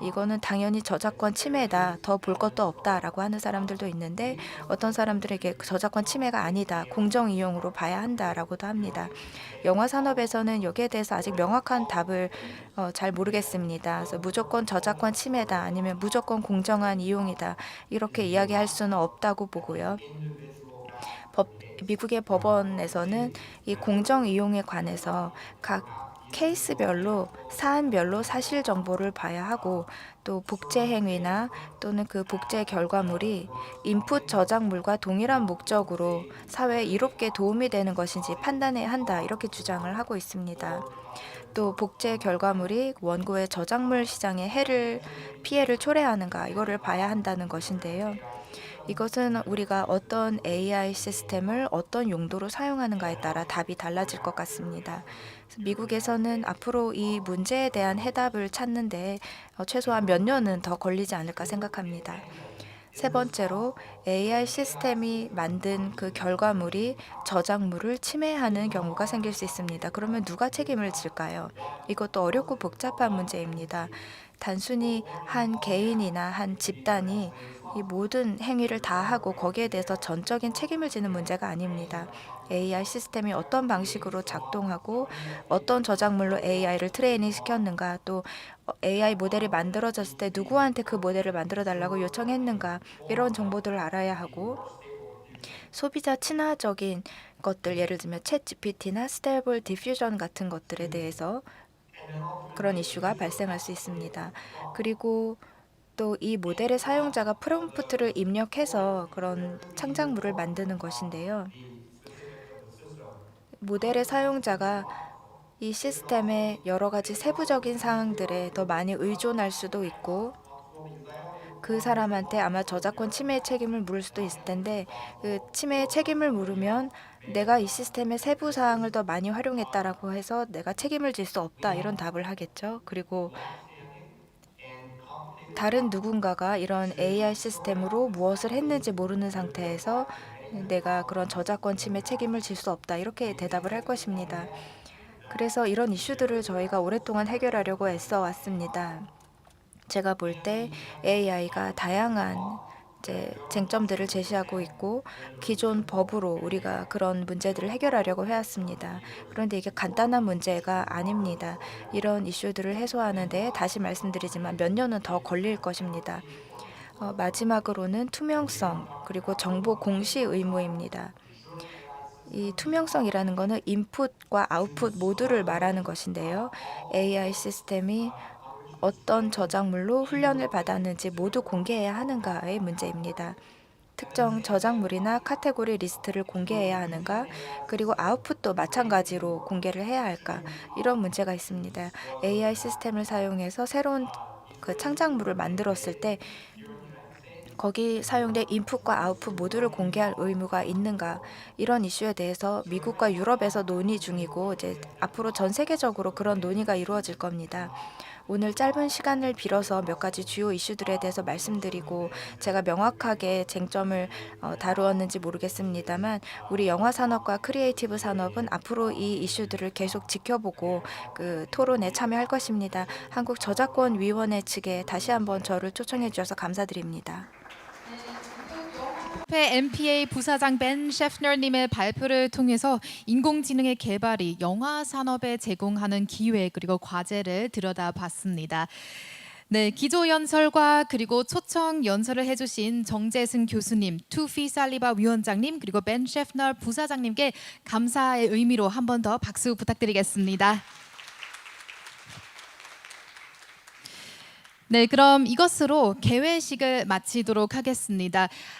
이거는 당연히 저작권 침해다, 더 볼 것도 없다라고 하는 사람들도 있는데 어떤 사람들에게 저작권 침해가 아니다, 공정 이용으로 봐야 한다라고도 합니다. 영화 산업에서는 여기에 대해서 아직 명확한 답을 잘 모르겠습니다. 그래서 무조건 저작권 침해다, 아니면 무조건 공정한 이용이다, 이렇게 이야기할 수는 없다고 보고요. 미국의 법원에서는 이 공정 이용에 관해서 각 케이스별로 사안별로 사실 정보를 봐야 하고 또 복제 행위나 또는 그 복제 결과물이 인풋 저작물과 동일한 목적으로 사회에 이롭게 도움이 되는 것인지 판단해야 한다, 이렇게 주장을 하고 있습니다. 또 복제 결과물이 원고의 저작물 시장에 피해를 초래하는가, 이거를 봐야 한다는 것인데요. 이것은 우리가 어떤 AI 시스템을 어떤 용도로 사용하는가에 따라 답이 달라질 것 같습니다. 미국에서는 앞으로 이 문제에 대한 해답을 찾는데 최소한 몇 년은 더 걸리지 않을까 생각합니다. 세 번째로 AI 시스템이 만든 그 결과물이 저작물을 침해하는 경우가 생길 수 있습니다. 그러면 누가 책임을 질까요? 이것도 어렵고 복잡한 문제입니다. 단순히 한 개인이나 한 집단이 이 모든 행위를 다 하고 거기에 대해서 전적인 책임을 지는 문제가 아닙니다. AI 시스템이 어떤 방식으로 작동하고 어떤 저작물로 AI를 트레이닝 시켰는가, 또 AI 모델이 만들어졌을 때 누구한테 그 모델을 만들어 달라고 요청했는가, 이런 정보들을 알아야 하고, 소비자 친화적인 것들, 예를 들면 챗 GPT나 스테이블 디퓨전 같은 것들에 대해서 그런 이슈가 발생할 수 있습니다. 그리고 또 이 모델의 사용자가 프롬프트를 입력해서 그런 창작물을 만드는 것인데요. 모델의 사용자가 이 시스템의 여러 가지 세부적인 사항들에 더 많이 의존할 수도 있고, 그 사람한테 아마 저작권 침해 책임을 물을 수도 있을 텐데, 그 침해 책임을 물으면 내가 이 시스템의 세부 사항을 더 많이 활용했다라고 해서 내가 책임을 질 수 없다, 이런 답을 하겠죠. 그리고 다른 누군가가 이런 AI 시스템으로 무엇을 했는지 모르는 상태에서 내가 그런 저작권 침해 책임을 질 수 없다, 이렇게 대답을 할 것입니다. 그래서 이런 이슈들을 저희가 오랫동안 해결하려고 애써 왔습니다. 제가 볼 때 AI가 다양한 쟁점들을 제시하고 있고, 기존 법으로 우리가 그런 문제들을 해결하려고 해왔습니다. 그런데 이게 간단한 문제가 아닙니다. 이런 이슈들을 해소하는 데 다시 말씀드리지만 몇 년은 더 걸릴 것입니다. 마지막으로는 투명성, 그리고 정보 공시 의무입니다. 이 투명성이라는 것은 인풋과 아웃풋 모두를 말하는 것인데요. AI 시스템이 어떤 저작물로 훈련을 받았는지 모두 공개해야 하는가의 문제입니다. 특정 저작물이나 카테고리 리스트를 공개해야 하는가, 그리고 아웃풋도 마찬가지로 공개를 해야 할까, 이런 문제가 있습니다. AI 시스템을 사용해서 새로운 그 창작물을 만들었을 때 거기 사용된 인풋과 아웃풋 모두를 공개할 의무가 있는가, 이런 이슈에 대해서 미국과 유럽에서 논의 중이고, 이제 앞으로 전 세계적으로 그런 논의가 이루어질 겁니다. 오늘 짧은 시간을 빌어서 몇 가지 주요 이슈들에 대해서 말씀드리고, 제가 명확하게 쟁점을 다루었는지 모르겠습니다만, 우리 영화 산업과 크리에이티브 산업은 앞으로 이 이슈들을 계속 지켜보고 그 토론에 참여할 것입니다. 한국저작권위원회 측에 다시 한번 저를 초청해 주셔서 감사드립니다. MPA 부사장 벤 셰프너님의 발표를 통해서 인공지능의 개발이 영화 산업에 제공하는 기회 그리고 과제를 들여다봤습니다. 네, 기조 연설과 그리고 초청 연설을 해주신 정재승 교수님, 투피 살리바 위원장님, 그리고 벤 셰프너 부사장님께 감사의 의미로 한 번 더 박수 부탁드리겠습니다. 네, 그럼 이것으로 개회식을 마치도록 하겠습니다.